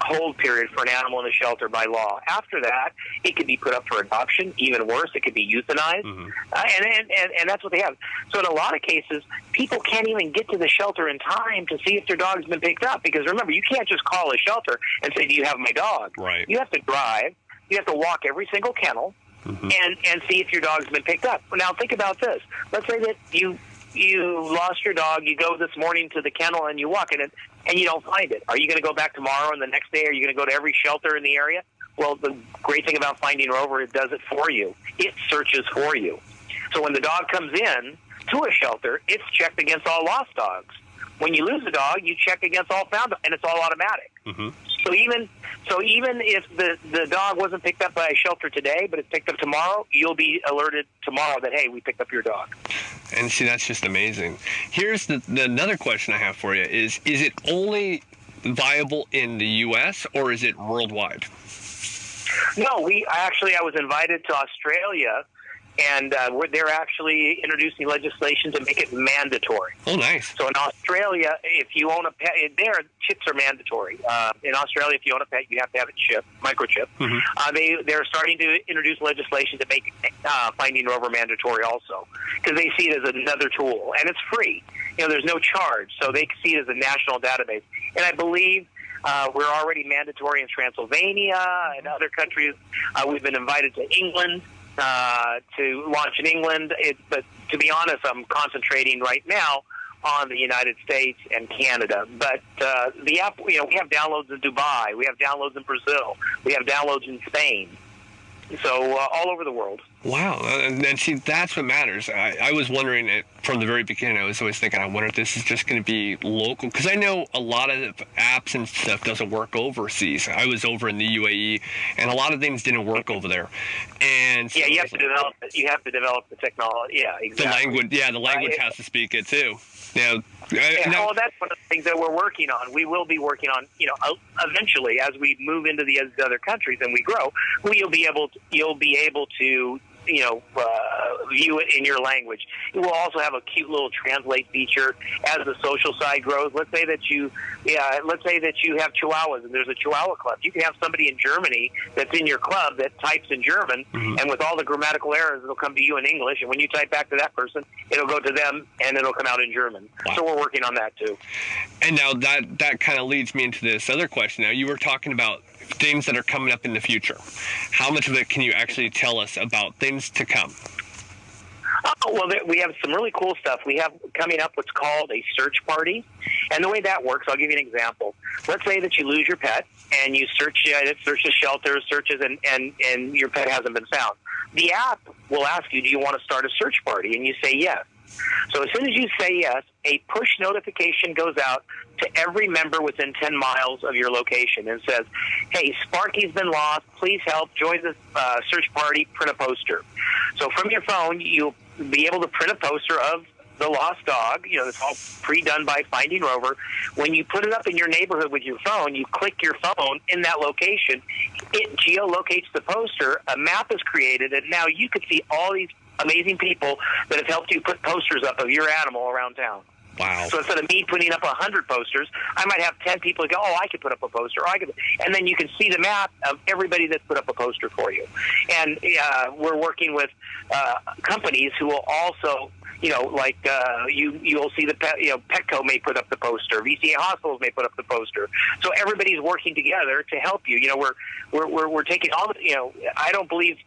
hold period for an animal in a shelter by law. After that, it could be put up for adoption. Even worse, it could be euthanized. And that's what they have. So in a lot of cases, people can't even get to the shelter in time to see if their dog's been picked up. Because remember, you can't just call a shelter and say, do you have my dog? Right. You have to drive. You have to walk every single kennel and see if your dog's been picked up. Now, think about this. Let's say that you lost your dog. You go this morning to the kennel and you walk in it, and you don't find it. Are you going to go back tomorrow and the next day? Are you going to go to every shelter in the area? Well, the great thing about Finding Rover, it does it for you. It searches for you. So when the dog comes in to a shelter, it's checked against all lost dogs. When you lose a dog, you check against all found dogs, and it's all automatic. So even if the dog wasn't picked up by a shelter today, but it's picked up tomorrow, you'll be alerted tomorrow that, hey, we picked up your dog. And see, that's just amazing. Here's the another question I have for you is it only viable in the U.S. or is it worldwide? No, I was invited to Australia, and they're actually introducing legislation to make it mandatory. Oh, nice. So in Australia, if you own a pet, chips are mandatory. In Australia, if you own a pet, you have to have a chip, microchip. They're starting to introduce legislation to make Finding Rover mandatory also, because they see it as another tool, and it's free. There's no charge, so they see it as a national database. And I believe we're already mandatory in Transylvania and other countries. We've been invited to England to launch in England. But to be honest, I'm concentrating right now on the United States and Canada. But the app, we have downloads in Dubai, we have downloads in Brazil, we have downloads in Spain. So all over the world. Wow. And see, that's what matters. I was wondering it from the very beginning. I was always thinking, I wonder if this is just going to be local. Because I know a lot of apps and stuff doesn't work overseas. I was over in the UAE, and a lot of things didn't work over there. And so you have to develop it. You have to develop the technology. Yeah, exactly. The language has to speak it too. Now, that's one of the things that we're working on. We will be working on, eventually as we move into the other countries and we grow, you'll be able to view it in your language. It will also have a cute little translate feature as the social side grows. Let's say that you have Chihuahuas and there's a Chihuahua club. You can have somebody in Germany that's in your club that types in German, and with all the grammatical errors, it'll come to you in English. And when you type back to that person, it'll go to them and it'll come out in German. Wow. So we're working on that too. And now that kind of leads me into this other question. Now, you were talking about things that are coming up in the future. How much of it can you actually tell us about things to come? Well, we have some really cool stuff. We have coming up what's called a search party. And the way that works, I'll give you an example. Let's say that you lose your pet and you searches shelters, and your pet hasn't been found. The app will ask you, do you want to start a search party? And you say yes. So as soon as you say yes, a push notification goes out to every member within 10 miles of your location and says, hey, Sparky's been lost. Please help. Join the search party. Print a poster. So from your phone, you'll be able to print a poster of the lost dog. It's all pre-done by Finding Rover. When you put it up in your neighborhood with your phone, you click your phone in that location. It geolocates the poster. A map is created, and now you can see all these amazing people that have helped you put posters up of your animal around town. Wow. So instead of me putting up 100 posters, I might have 10 people go, I could put up a poster. And then you can see the map of everybody that's put up a poster for you. And we're working with companies who will also, you'll see the Petco may put up the poster, VCA hospitals may put up the poster. So everybody's working together to help you. We're taking all the, I don't believe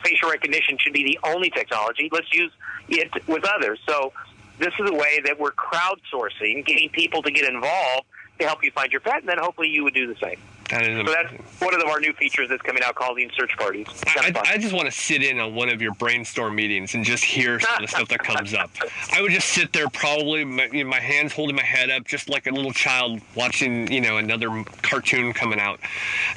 facial recognition should be the only technology. Let's use it with others. So this is a way that we're crowdsourcing, getting people to get involved to help you find your pet, and then hopefully you would do the same. That is amazing. So that's one of our new features that's coming out called the search parties. I just want to sit in on one of your brainstorm meetings and just hear some of the stuff that comes up. I would just sit there probably, my hands holding my head up, just like a little child watching, another cartoon coming out.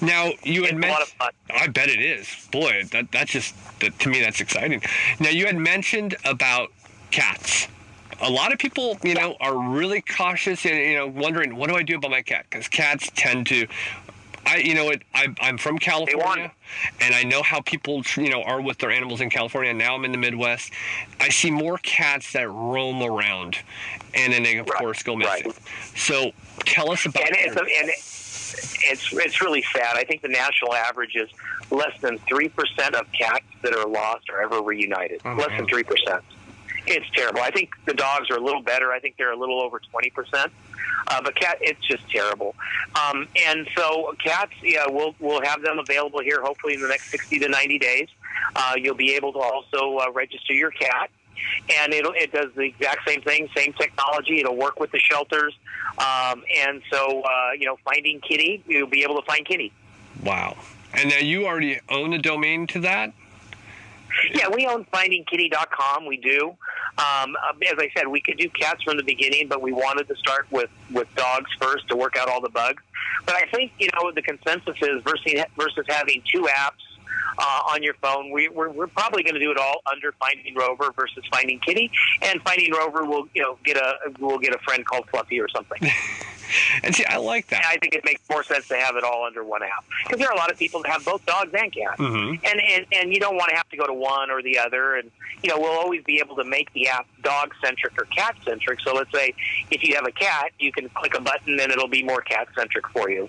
Now, you had mentioned... It's a lot of fun. I bet it is. Boy, to me, that's exciting. Now, you had mentioned about cats. A lot of people, are really cautious and, wondering, what do I do about my cat? Because cats tend to... I'm from California, and I know how people, are with their animals in California. Now I'm in the Midwest. I see more cats that roam around, and then they, of course, go missing. So tell us about it's really sad. I think the national average is less than 3% of cats that are lost are ever reunited. Less than 3%. It's terrible. I think the dogs are a little better. I think they're a little over 20%. But cat, it's just terrible. And so cats, we'll have them available here hopefully in the next 60 to 90 days. You'll be able to also register your cat. And it does the exact same thing, same technology. It'll work with the shelters. And so, finding kitty, you'll be able to find kitty. Wow. And now you already own a domain to that? Yeah, we own findingkitty.com. We do. As I said, we could do cats from the beginning, but we wanted to start with dogs first to work out all the bugs. But I think, the consensus is versus having two apps on your phone, we're probably going to do it all under Finding Rover versus Finding Kitty, and Finding Rover will get a friend called Fluffy or something. And see, I like that. And I think it makes more sense to have it all under one app because there are a lot of people that have both dogs and cats, and you don't want to have to go to one or the other. And we'll always be able to make the app dog centric or cat centric. So let's say if you have a cat, you can click a button and it'll be more cat centric for you.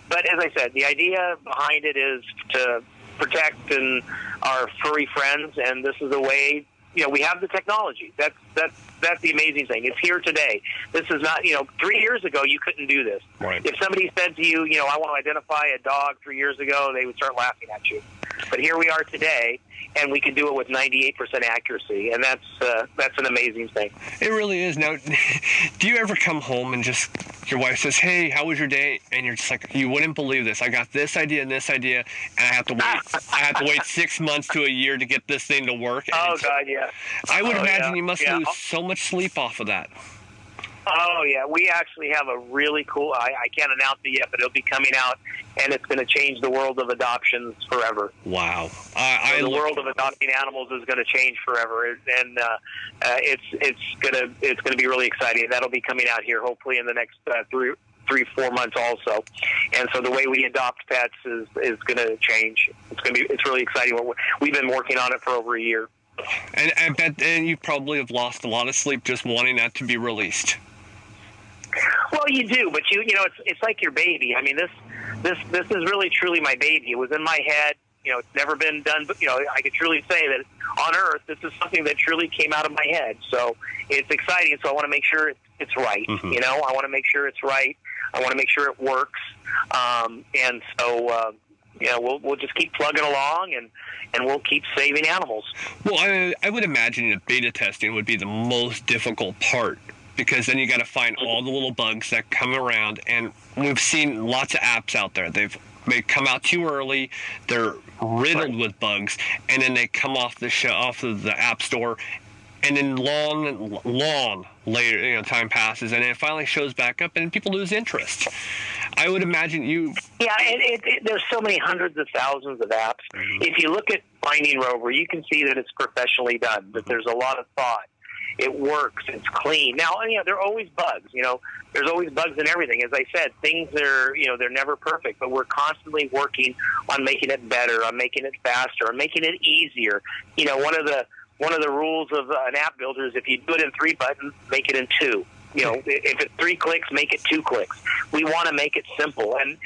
But as I said, the idea behind it is to protect our furry friends, and this is a way. We have the technology. That's the amazing thing. It's here today. This is not. 3 years ago you couldn't do this. Right. If somebody said to you, I want to identify a dog 3 years ago, they would start laughing at you. But here we are today, and we can do it with 98% accuracy, and that's an amazing thing. It really is. Now, do you ever come home and just your wife says, "Hey, how was your day?" And you're just like, "You wouldn't believe this. I got this idea and this idea, and I have to wait 6 months to a year to get this thing to work." And God, yeah. I would imagine you must lose so much sleep off of that. Oh, yeah. We actually have a really cool, I can't announce it yet, but it'll be coming out, and it's going to change the world of adoptions forever. Wow. The world of adopting animals is going to change forever, and it's going to be really exciting. That'll be coming out here hopefully in the next 3-4 months also. And so the way we adopt pets is going to change. It's really exciting. We've been working on it for over a year. And I bet you probably have lost a lot of sleep just wanting that to be released. Well, you do, but it's like your baby. I mean, this is really truly my baby. It was in my head. It's never been done, but I could truly say that on Earth, this is something that truly came out of my head. So it's exciting. So I want to make sure it's right. I want to make sure it's right. I want to make sure it works. And so we'll just keep plugging along, and we'll keep saving animals. Well, I would imagine that beta testing would be the most difficult part, because then you got to find all the little bugs that come around, and we've seen lots of apps out there. They come out too early, they're riddled with bugs, and then they come off the app store, and then long later, time passes, and it finally shows back up, and people lose interest. I would imagine you. Yeah, there's so many hundreds of thousands of apps. If you look at Finding Rover, you can see that it's professionally done, that there's a lot of thought. It works. It's clean. Now, there are always bugs. There's always bugs in everything. As I said, things are, they're never perfect, but we're constantly working on making it better, on making it faster, on making it easier. One of the rules of an app builder is if you do it in 3 buttons, make it in 2. If it's 3 clicks, make it 2 clicks. We want to make it simple, and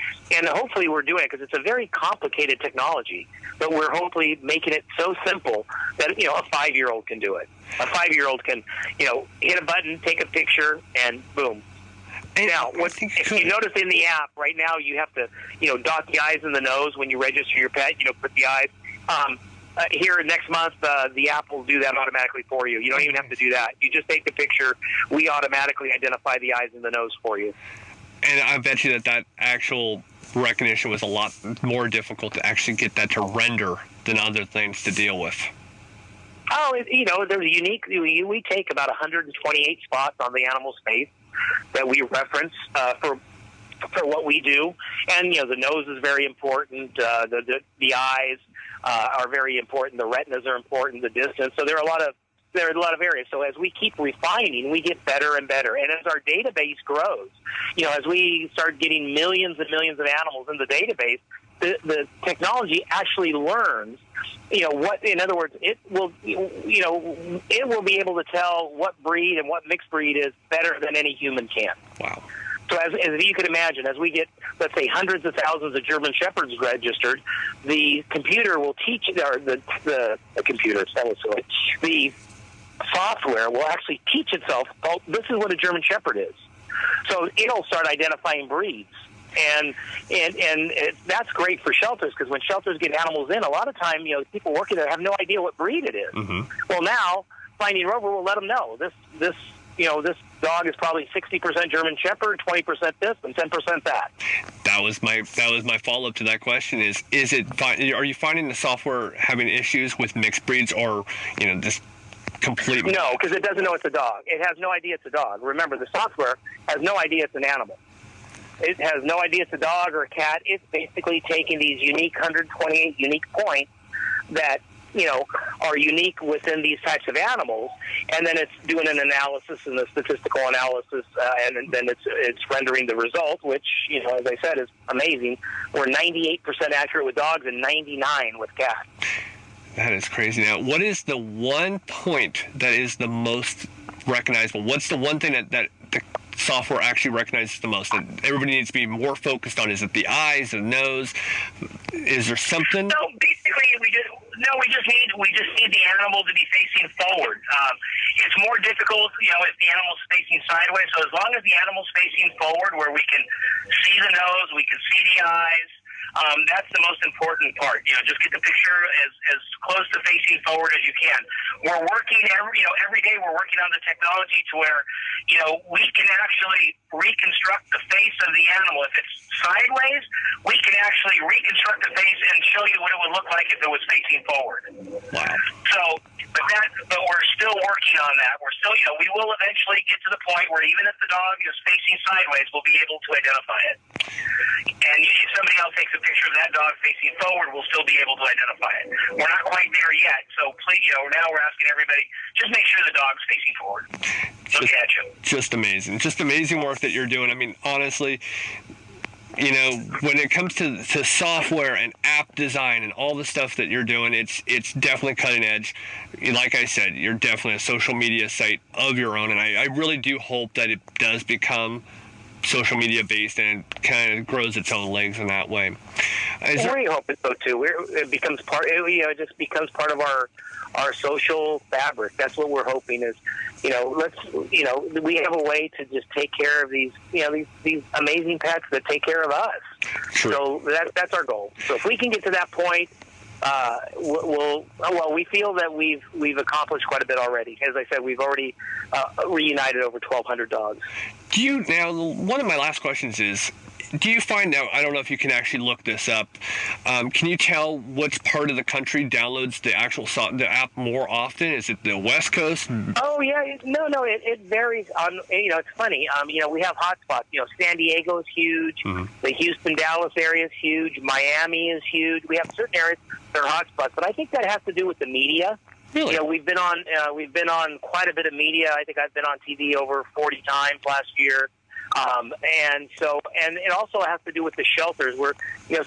hopefully we're doing it because it's a very complicated technology. But we're hopefully making it so simple that a 5-year-old can do it. A 5-year-old can hit a button, take a picture, and boom. Now, if you notice in the app right now, you have to dot the I's and the nose when you register your pet. Put the I's. Here next month, the app will do that automatically for you. You don't even have to do that. You just take the picture. We automatically identify the eyes and the nose for you. And I bet you that actual recognition was a lot more difficult to actually get that to render than other things to deal with. Oh, there's unique. We take about 128 spots on the animal's face that we reference for what we do, and the nose is very important. The eyes are very important. The retinas are important. The distance. So there are a lot of areas. So as we keep refining, we get better and better. And as our database grows, as we start getting millions and millions of animals in the database, the technology actually learns. In other words, it will be able to tell what breed and what mixed breed is better than any human can. Wow. So as you can imagine, as we get, let's say, hundreds of thousands of German Shepherds registered, the computer will teach, or the computer, that was silly, the software will actually teach itself, oh, this is what a German Shepherd is. So it'll start identifying breeds. And that's great for shelters, because when shelters get animals in, a lot of time, people working there have no idea what breed it is. Mm-hmm. Well, now Finding Rover will let them know this dog is probably 60% German Shepherd, 20% this, and 10% that. That was my follow-up to that question. Are you finding the software having issues with mixed breeds, or just completely? No, because it doesn't know it's a dog. It has no idea it's a dog. Remember, the software has no idea it's an animal. It has no idea it's a dog or a cat. It's basically taking these unique 128 unique points that are unique within these types of animals, and then it's doing an analysis and a statistical analysis, and then it's rendering the result, which, as I said, is amazing. We're 98% accurate with dogs and 99% with cats. That is crazy. Now, what is the one point that is the most recognizable? What's the one thing that the software actually recognizes the most, that everybody needs to be more focused on? Is it the eyes, the nose? Is there something? No, basically, we just need the animal to be facing forward. It's more difficult, if the animal's facing sideways. So as long as the animal's facing forward, where we can see the nose, we can see the eyes, that's the most important part. Just get the picture as close to facing forward as you can. We're working every day. We're working on the technology to where we can actually reconstruct the face of the animal. If it's sideways, we can actually reconstruct the face and show you what it would look like if it was facing forward. Wow. So, but we're still working on that. We're still, we will eventually get to the point where even if the dog is facing sideways, we'll be able to identify it. And if somebody else takes a picture of that dog facing forward, we'll still be able to identify it. We're not quite there yet, so please, now we're asking everybody, just make sure the dog's facing forward. Look at you. Just amazing. Just amazing work that you're doing. I mean, honestly, when it comes to software and app design and all the stuff that you're doing, it's definitely cutting edge. Like I said, you're definitely a social media site of your own, and I really do hope that it does become social media based and it kind of grows its own legs in that way. We hope so too. It becomes part. It just becomes part of our social fabric. That's what we're hoping is. We have a way to just take care of these amazing pets that take care of us. True. So that's our goal. So if we can get to that point, we feel that we've accomplished quite a bit already. As I said, we've already reunited over 1,200 dogs. One of my last questions is, do you find out, I don't know if you can actually look this up, can you tell which part of the country downloads the app more often? Is it the West Coast? Oh, yeah. No, it varies. It's funny. We have hotspots. San Diego is huge. Mm-hmm. The Houston, Dallas area is huge. Miami is huge. We have certain areas that are hotspots, but I think that has to do with the media. Really? We've been on quite a bit of media. I think I've been on TV over 40 times last year. And it also has to do with the shelters, where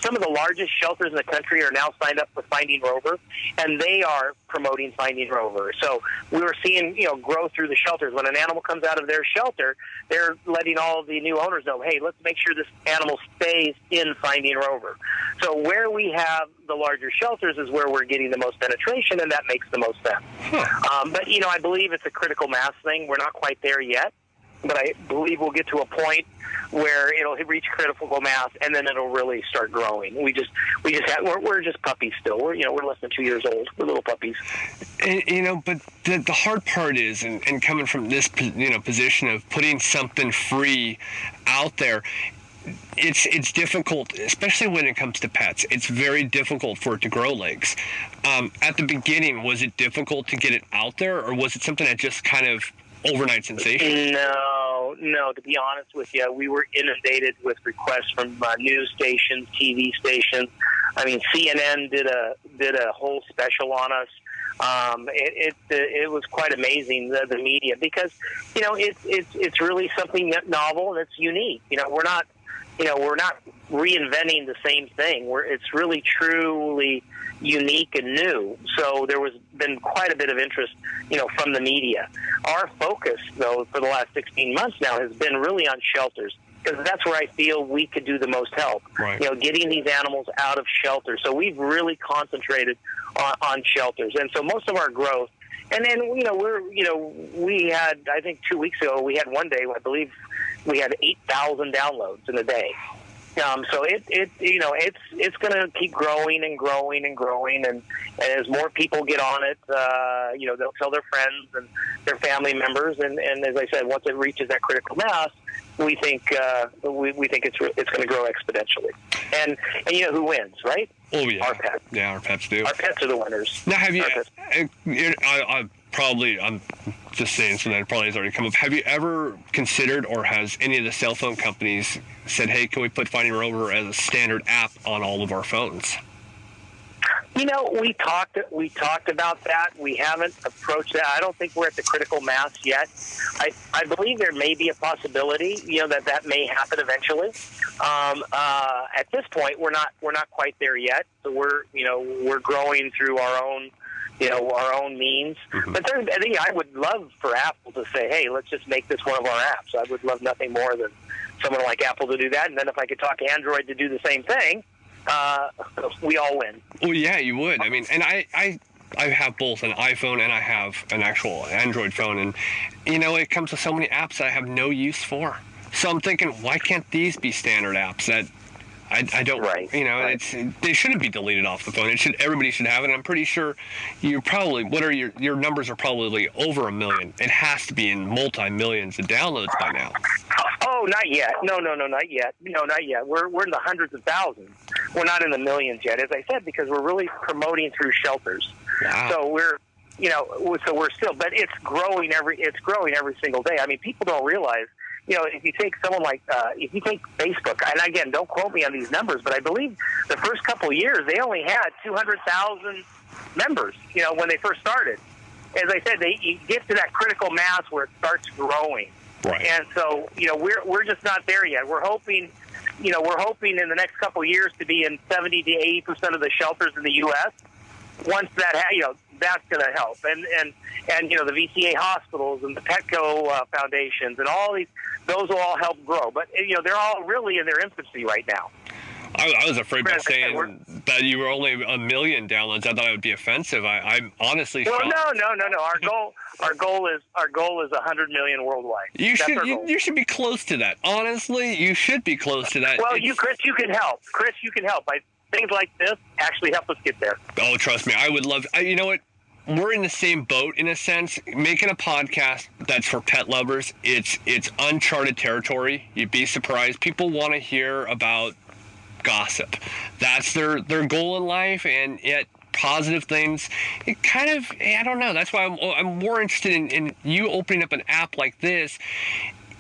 some of the largest shelters in the country are now signed up for Finding Rover, and they are promoting Finding Rover. So we were seeing grow through the shelters. When an animal comes out of their shelter, they're letting all of the new owners know, hey, let's make sure this animal stays in Finding Rover. So where we have the larger shelters is where we're getting the most penetration, and that makes the most sense. But I believe it's a critical mass thing. We're not quite there yet. But I believe we'll get to a point where it'll reach critical mass, and then it'll really start growing. We're just puppies still. We're less than 2 years old. We're little puppies. And, but the hard part is, and coming from this position of putting something free out there, it's difficult, especially when it comes to pets. It's very difficult for it to grow legs. At the beginning, was it difficult to get it out there, or was it something that just kind of overnight sensation? No, to be honest with you, we were inundated with requests from news stations, TV stations. I mean, CNN did a whole special on us. It was quite amazing, the media, because it's really something novel and it's unique. We're not reinventing the same thing. It's really truly unique and new. So there was been quite a bit of interest, from the media. Our focus, though, for the last 16 months now has been really on shelters. because that's where I feel we could do the most help. Right. You know, getting these animals out of shelters. So we've really concentrated on shelters, and so most of our growth. And then we had, I think 2 weeks ago, we had one day, I believe, we had 8,000 downloads in a day. So it's going to keep growing and growing and growing, and as more people get on it, they'll tell their friends and their family members, and as I said, once it reaches that critical mass, we think it's going to grow exponentially. And you know who wins, right? Oh yeah, our pets. Yeah, our pets do. Our pets are the winners. Now, have you? I'm just saying, so that it probably has already come up. Have you ever considered, or has any of the cell phone companies said, "Hey, can we put Finding Rover as a standard app on all of our phones?" You know, we talked about that. We haven't approached that. I don't think we're at the critical mass yet. I believe there may be a possibility, that may happen eventually. At this point, we're not quite there yet. So we're growing through our own means. Mm-hmm. But I would love for Apple to say, hey, let's just make this one of our apps. I would love nothing more than someone like Apple to do that. And then if I could talk Android to do the same thing, we all win. Well, yeah, you would. I mean, and I have both an iPhone and I have an actual Android phone. And, it comes with so many apps that I have no use for. So I'm thinking, why can't these be standard apps that I don't, right. They shouldn't be deleted off the phone. Everybody should have it. I'm pretty sure you probably, your numbers are probably over 1 million. It has to be in multi-millions of downloads by now. Oh, not yet. No, not yet. No, not yet. We're in the hundreds of thousands. We're not in the millions yet, as I said, because we're really promoting through shelters. Wow. So we're still, but it's growing every single day. I mean, people don't realize, if you take someone like, if you take Facebook, and again, don't quote me on these numbers, but I believe the first couple of years, they only had 200,000 members, when they first started. As I said, you get to that critical mass where it starts growing. Right. And so, we're just not there yet. We're hoping in the next couple of years to be in 70 to 80% of the shelters in the U.S. Once that, that's going to help. And the VCA hospitals and the Petco foundations and all these, those will all help grow. But, they're all really in their infancy right now. I was afraid by saying that you were only 1 million downloads. I thought it would be offensive. I'm honestly shocked. No. Our goal is 100 million worldwide. You should be close to that. Honestly, you should be close to that. Well, Chris, you can help. Things like this actually help us get there. Oh, trust me, I would love. You know what? We're in the same boat in a sense. Making a podcast that's for pet lovers, it's uncharted territory. You'd be surprised. People want to hear about gossip. That's their goal in life, and yet positive things, it kind of, I don't know. That's why I'm more interested in you opening up an app like this.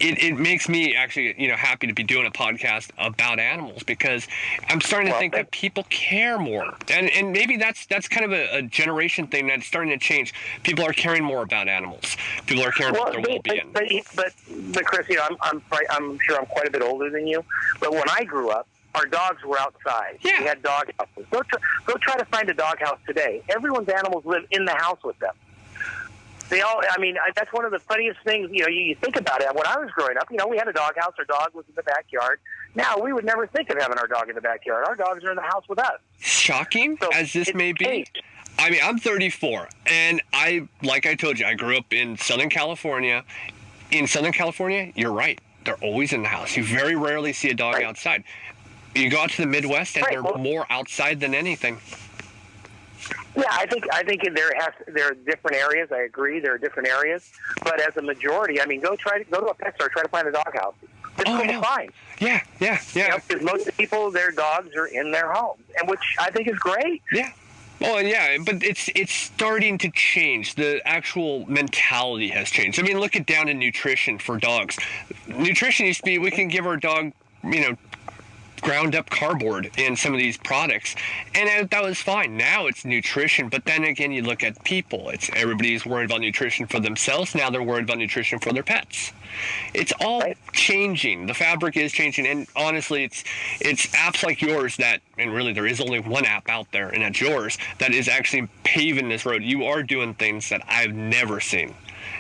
It makes me actually, happy to be doing a podcast about animals, because I'm starting to think that people care more, and maybe that's kind of a generation thing that's starting to change. People are caring more about animals. People are caring about their well-being. But Chris, I'm sure I'm quite a bit older than you. But when I grew up, our dogs were outside. Yeah. We had dog houses. Go try to find a dog house today. Everyone's animals live in the house with them. That's one of the funniest things, you think about it. When I was growing up, we had a dog house. Our dog was in the backyard. Now, we would never think of having our dog in the backyard. Our dogs are in the house with us. Shocking as this may be. I mean, I'm 34, and like I told you, I grew up in Southern California. In Southern California, you're right. They're always in the house. You very rarely see a dog outside. You go out to the Midwest, and they're more outside than anything. Yeah, I think there are different areas. I agree, there are different areas, but as a majority, go to a pet store, try to find a dog house. It's fine. Yeah. Because most people, their dogs are in their homes, and which I think is great. Yeah. Oh, yeah, but it's starting to change. The actual mentality has changed. I mean, look at down to nutrition for dogs. Nutrition used to be, we can give our dog, ground up cardboard in some of these products, and that was fine. Now it's nutrition, but then again, you look at people. Everybody's worried about nutrition for themselves. Now they're worried about nutrition for their pets. It's all changing. The fabric is changing, and honestly, it's apps like yours that, and really there is only one app out there, and that's yours, that is actually paving this road. You are doing things that I've never seen.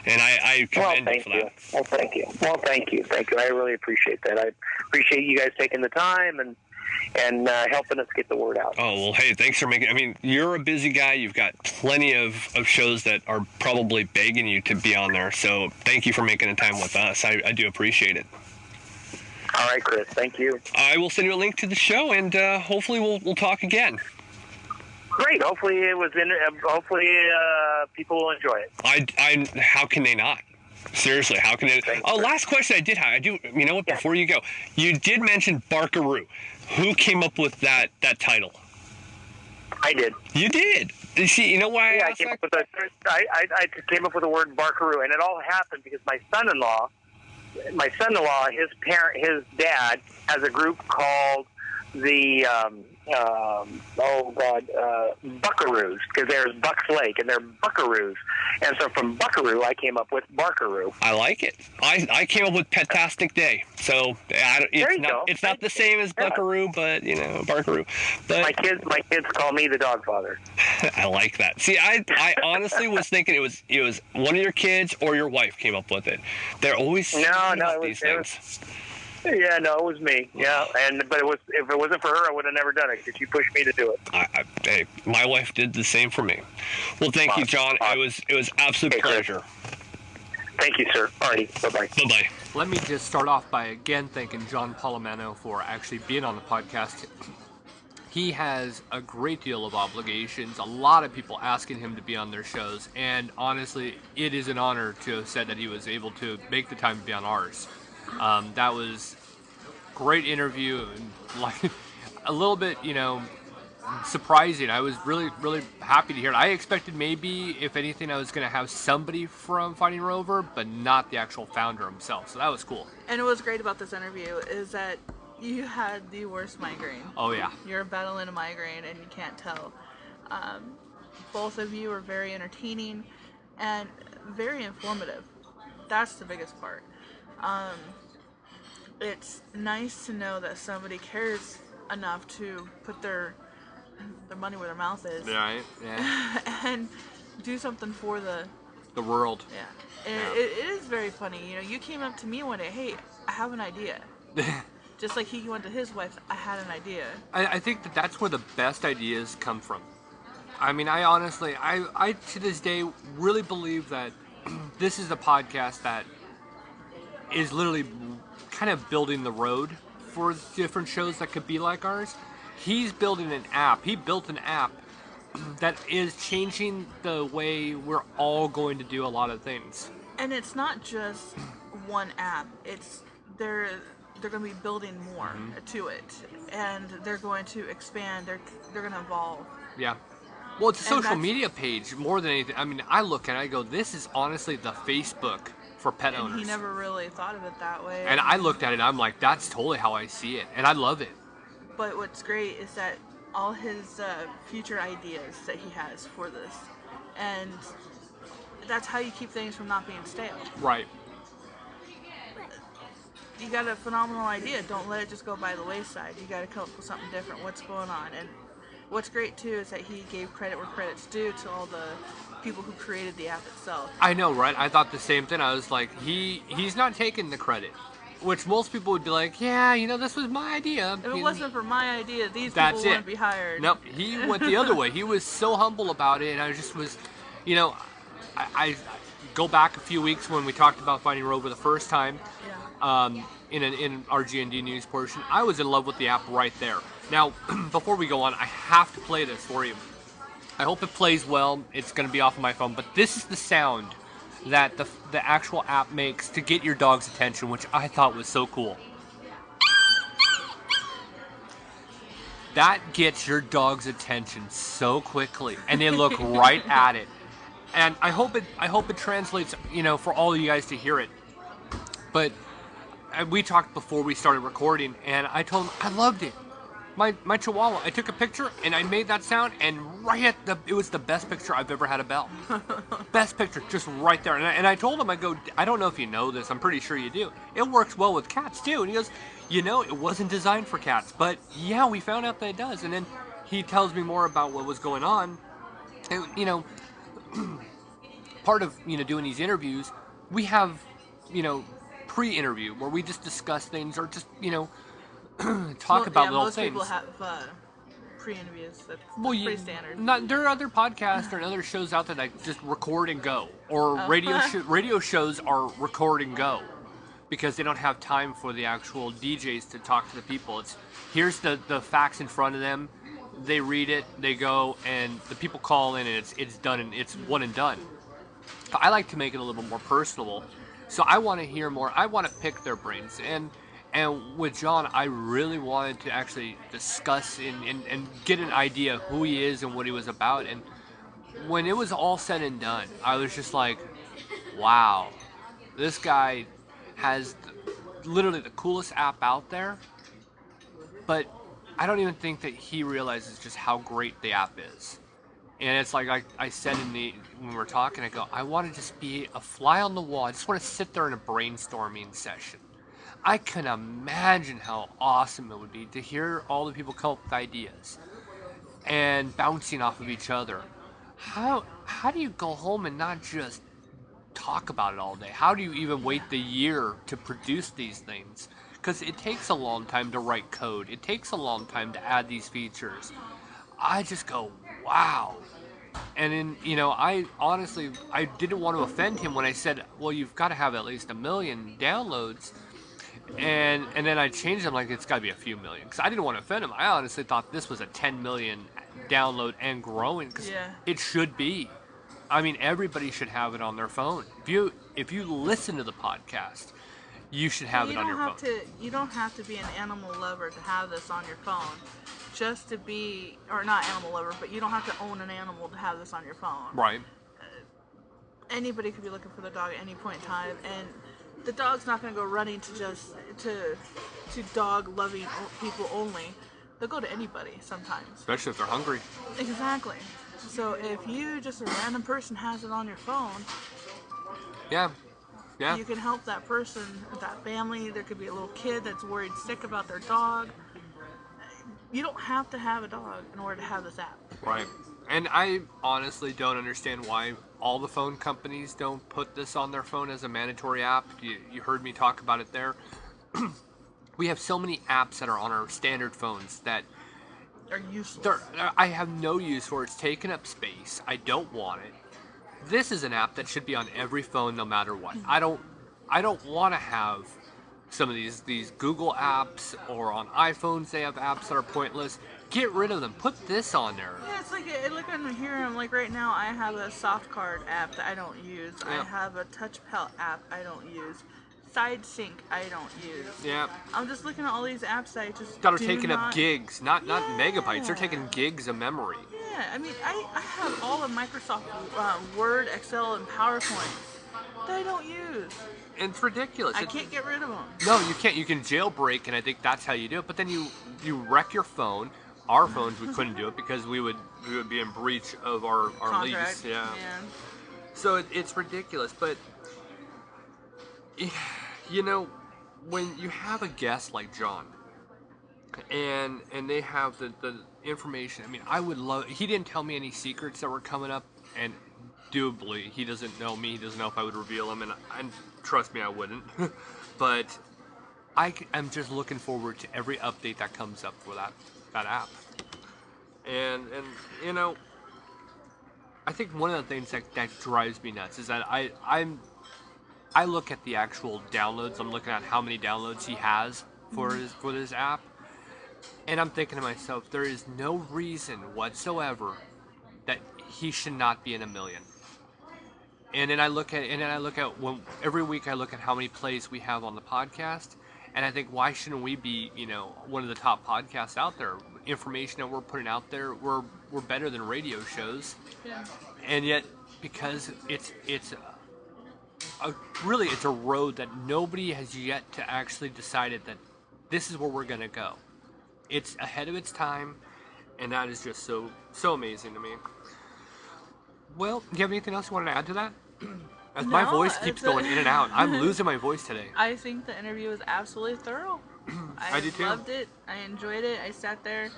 and I commend you for that. Well, thank you. Well, thank you. I really appreciate that. I appreciate you guys taking the time and helping us get the word out. Oh, well, hey, thanks for making... I mean, you're a busy guy. You've got plenty of shows that are probably begging you to be on there, so thank you for making the time with us. I do appreciate it. All right, Chris. Thank you. I will send you a link to the show, and hopefully we'll talk again. Great. Hopefully people will enjoy it. How can they not? Seriously, how can it? Oh, last question I did have. I do. You know what? Before you go, you did mention Barkaroo. Who came up with that title? I did. You did. See, you know why? Yeah, I came up with the word Barkaroo, and it all happened because my son-in-law, his dad has a group called the Buckaroos, because there's Bucks Lake and they're Buckaroos, and so from Buckaroo I came up with Barkaroo. I like it. I came up with Petastic Day, so it's not the same as Buckaroo, but Barkaroo. But my kids call me the dog father. I like that. See, I honestly was thinking it was one of your kids or your wife came up with it. They're always these things. Yeah, no, it was me. Yeah, but if it wasn't for her, I would have never done it because she pushed me to do it. Hey, my wife did the same for me. Well, thank you, John. It was absolute pleasure. Thank you, sir. Alrighty, bye-bye. Bye-bye. Let me just start off by again thanking John Polimeno for actually being on the podcast. He has a great deal of obligations, a lot of people asking him to be on their shows, and honestly, it is an honor to have said that he was able to make the time to be on ours. That was a great interview, and like a little bit, surprising. I was really, really happy to hear it. I expected maybe, if anything, I was going to have somebody from Finding Rover, but not the actual founder himself. So that was cool. And what was great about this interview is that you had the worst migraine. Oh, yeah. You're battling a migraine and you can't tell. Both of you are very entertaining and very informative. That's the biggest part. It's nice to know that somebody cares enough to put their money where their mouth is. Right, yeah. And do something for the world. Yeah. It is very funny. You came up to me one day, hey, I have an idea. Just like he went to his wife, I had an idea. I think that's where the best ideas come from. I mean, I honestly, I to this day really believe that this is a podcast that is literally kind of building the road for different shows that could be like ours. He's building an app. He built an app that is changing the way we're all going to do a lot of things. And it's not just one app. They're going to be building more to it, and they're going to expand. They're going to evolve. Yeah. Well, it's a social media page more than anything. I mean, I look at it, I go, this is honestly the Facebook for pet owners. He never really thought of it that way. And I looked at it, I'm like, that's totally how I see it, and I love it. But what's great is that all his future ideas that he has for this, and that's how you keep things from not being stale. Right. You got a phenomenal idea. Don't let it just go by the wayside. You got to come up with something different. What's going on? And what's great too is that he gave credit where credit's due to all the people who created the app itself. I know, right? I thought the same thing. I was like, he's not taking the credit, which most people would be like, yeah, this was my idea. If it wasn't for my idea, these people wouldn't be hired. Nope, he went the other way. He was so humble about it, and I just was, I go back a few weeks when we talked about Finding Rover the first time. In our G&D news portion, I was in love with the app right there. Now, before we go on, I have to play this for you. I hope it plays well. It's going to be off of my phone, but this is the sound that the actual app makes to get your dog's attention, which I thought was so cool. That gets your dog's attention so quickly, and they look right at it. And I hope it translates, for all of you guys to hear it. But we talked before we started recording, and I told him I loved it. My Chihuahua, I took a picture and I made that sound, and it was the best picture I've ever had of Belle. Best picture, just right there. And I told him, I go, I don't know if you know this, I'm pretty sure you do. It works well with cats too. And he goes, it wasn't designed for cats, but yeah, we found out that it does. And then he tells me more about what was going on. And, part of doing these interviews, we have pre-interview where we just discuss things or just talk about little most things. Most people have pre-interviews. That's pretty standard. There are other podcasts or other shows out there that just record and go, or radio shows are record and go because they don't have time for the actual DJs to talk to the people. It's here's the facts in front of them. They read it, they go, and the people call in, and it's done, and it's one and done. I like to make it a little bit more personable, so I want to hear more. I want to pick their brains, and with John, I really wanted to actually discuss and get an idea who he is and what he was about. And when it was all said and done, I was just like, wow, this guy has literally the coolest app out there, but I don't even think that he realizes just how great the app is. And it's like I said when we were talking, I go, I want to just be a fly on the wall. I just want to sit there in a brainstorming session. I can imagine how awesome it would be to hear all the people come up with ideas and bouncing off of each other. How do you go home and not just talk about it all day? How do you even wait the year to produce these things? Because it takes a long time to write code. It takes a long time to add these features. I just go, wow. And then, I honestly, I didn't want to offend him when I said, well, you've got to have at least 1 million downloads. And then I changed them like it's got to be a few million. Because I didn't want to offend him. I honestly thought this was a 10 million download and growing. Because it should be. I mean, everybody should have it on their phone. If you listen to the podcast, you should have it on your phone. You don't have to be an animal lover to have this on your phone. Just to be, or not animal lover, but you don't have to own an animal to have this on your phone. Right. Anybody could be looking for the dog at any point in time, and the dog's not going to go running to just to dog loving people only. They'll go to anybody sometimes. Especially if they're hungry. Exactly. So if you just a random person has it on your phone, yeah, you can help that person, that family. There could be a little kid that's worried sick about their dog. You don't have to have a dog in order to have this app. Right. And I honestly don't understand why all the phone companies don't put this on their phone as a mandatory app. You heard me talk about it there. We have so many apps that are on our standard phones that are useless. I have no use for it. It's taking up space. I don't want it. This is an app that should be on every phone no matter what. I don't want to have some of these Google apps, or on iPhones they have apps that are pointless. Get rid of them. Put this on there. Yeah, it's like, look I'm here, I'm like right now I have a soft card app that I don't use. Yeah. I have a touch pelt app I don't use. Side sync I don't use. Yeah. I'm just looking at all these apps that I just that are taking up gigs, not megabytes. They're taking gigs of memory. Yeah, I mean I have all of Microsoft Word, Excel, and PowerPoint that I don't use. It's ridiculous. I can't get rid of them. No, you can't. You can jailbreak, and I think that's how you do it. But then you wreck your phone. Our phones, we couldn't do it because we would be in breach of our lease. Yeah. So it's ridiculous. But when you have a guest like John, and they have the information. I mean, I would love. He didn't tell me any secrets that were coming up, and doubly, he doesn't know me. He doesn't know if I would reveal them, and trust me, I wouldn't. But I'm just looking forward to every update that comes up for that app. And I think one of the things that drives me nuts is that I look at the actual downloads. I'm looking at how many downloads he has for this app, and I'm thinking to myself, there is no reason whatsoever that he should not be in 1 million. And then I look at when every week I look at how many plays we have on the podcast, and I think, why shouldn't we be one of the top podcasts out there? Information that we're putting out there, we're better than radio shows. Yeah. And yet, because it's a road that nobody has yet to actually decided that this is where we're gonna go. It's ahead of its time, and that is just so amazing to me. Well, do you have anything else you wanted to add to that? As my voice keeps going in and out. I'm losing my voice today. I think the interview was absolutely thorough. I did too. Loved it. I enjoyed it. I sat there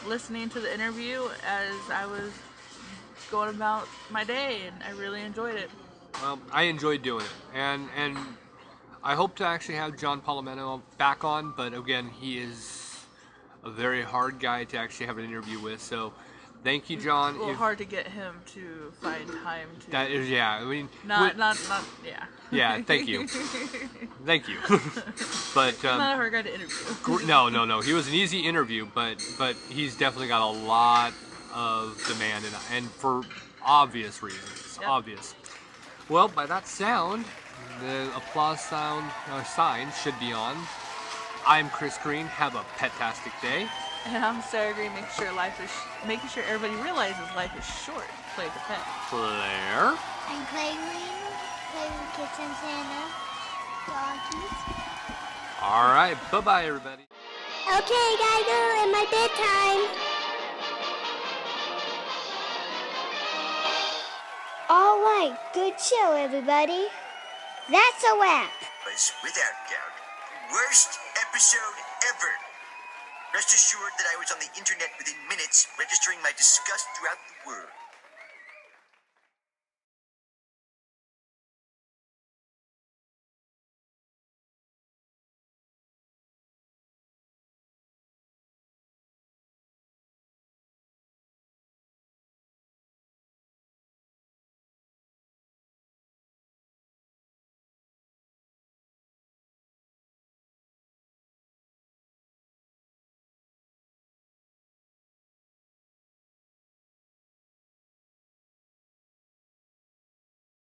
listening to the interview as I was going about my day, and I really enjoyed it. Well, I enjoyed doing it, and I hope to actually have John Polimeno back on, but again, he is a very hard guy to actually have an interview with. So, thank you, John. It's a little hard to get him to find time to. That is, yeah. I mean, not, yeah. Yeah, thank you. Thank you. But not a hard guy to interview. No. He was an easy interview, but he's definitely got a lot of demand, and for obvious reasons. Yep. Obvious. Well, by that sound, the applause sound sign should be on. I'm Chris Green. Have a pet-tastic day. And I'm Sarah Green. Making sure everybody realizes life is short. Play with a pet. Claire. I'm Clay Green. Play with kittens and doggies. All right. Bye-bye, everybody. Okay, gotta go. In my bedtime. All right, good show, everybody. That's a wrap. Was without doubt the worst episode ever. Rest assured that I was on the internet within minutes, registering my disgust throughout the world.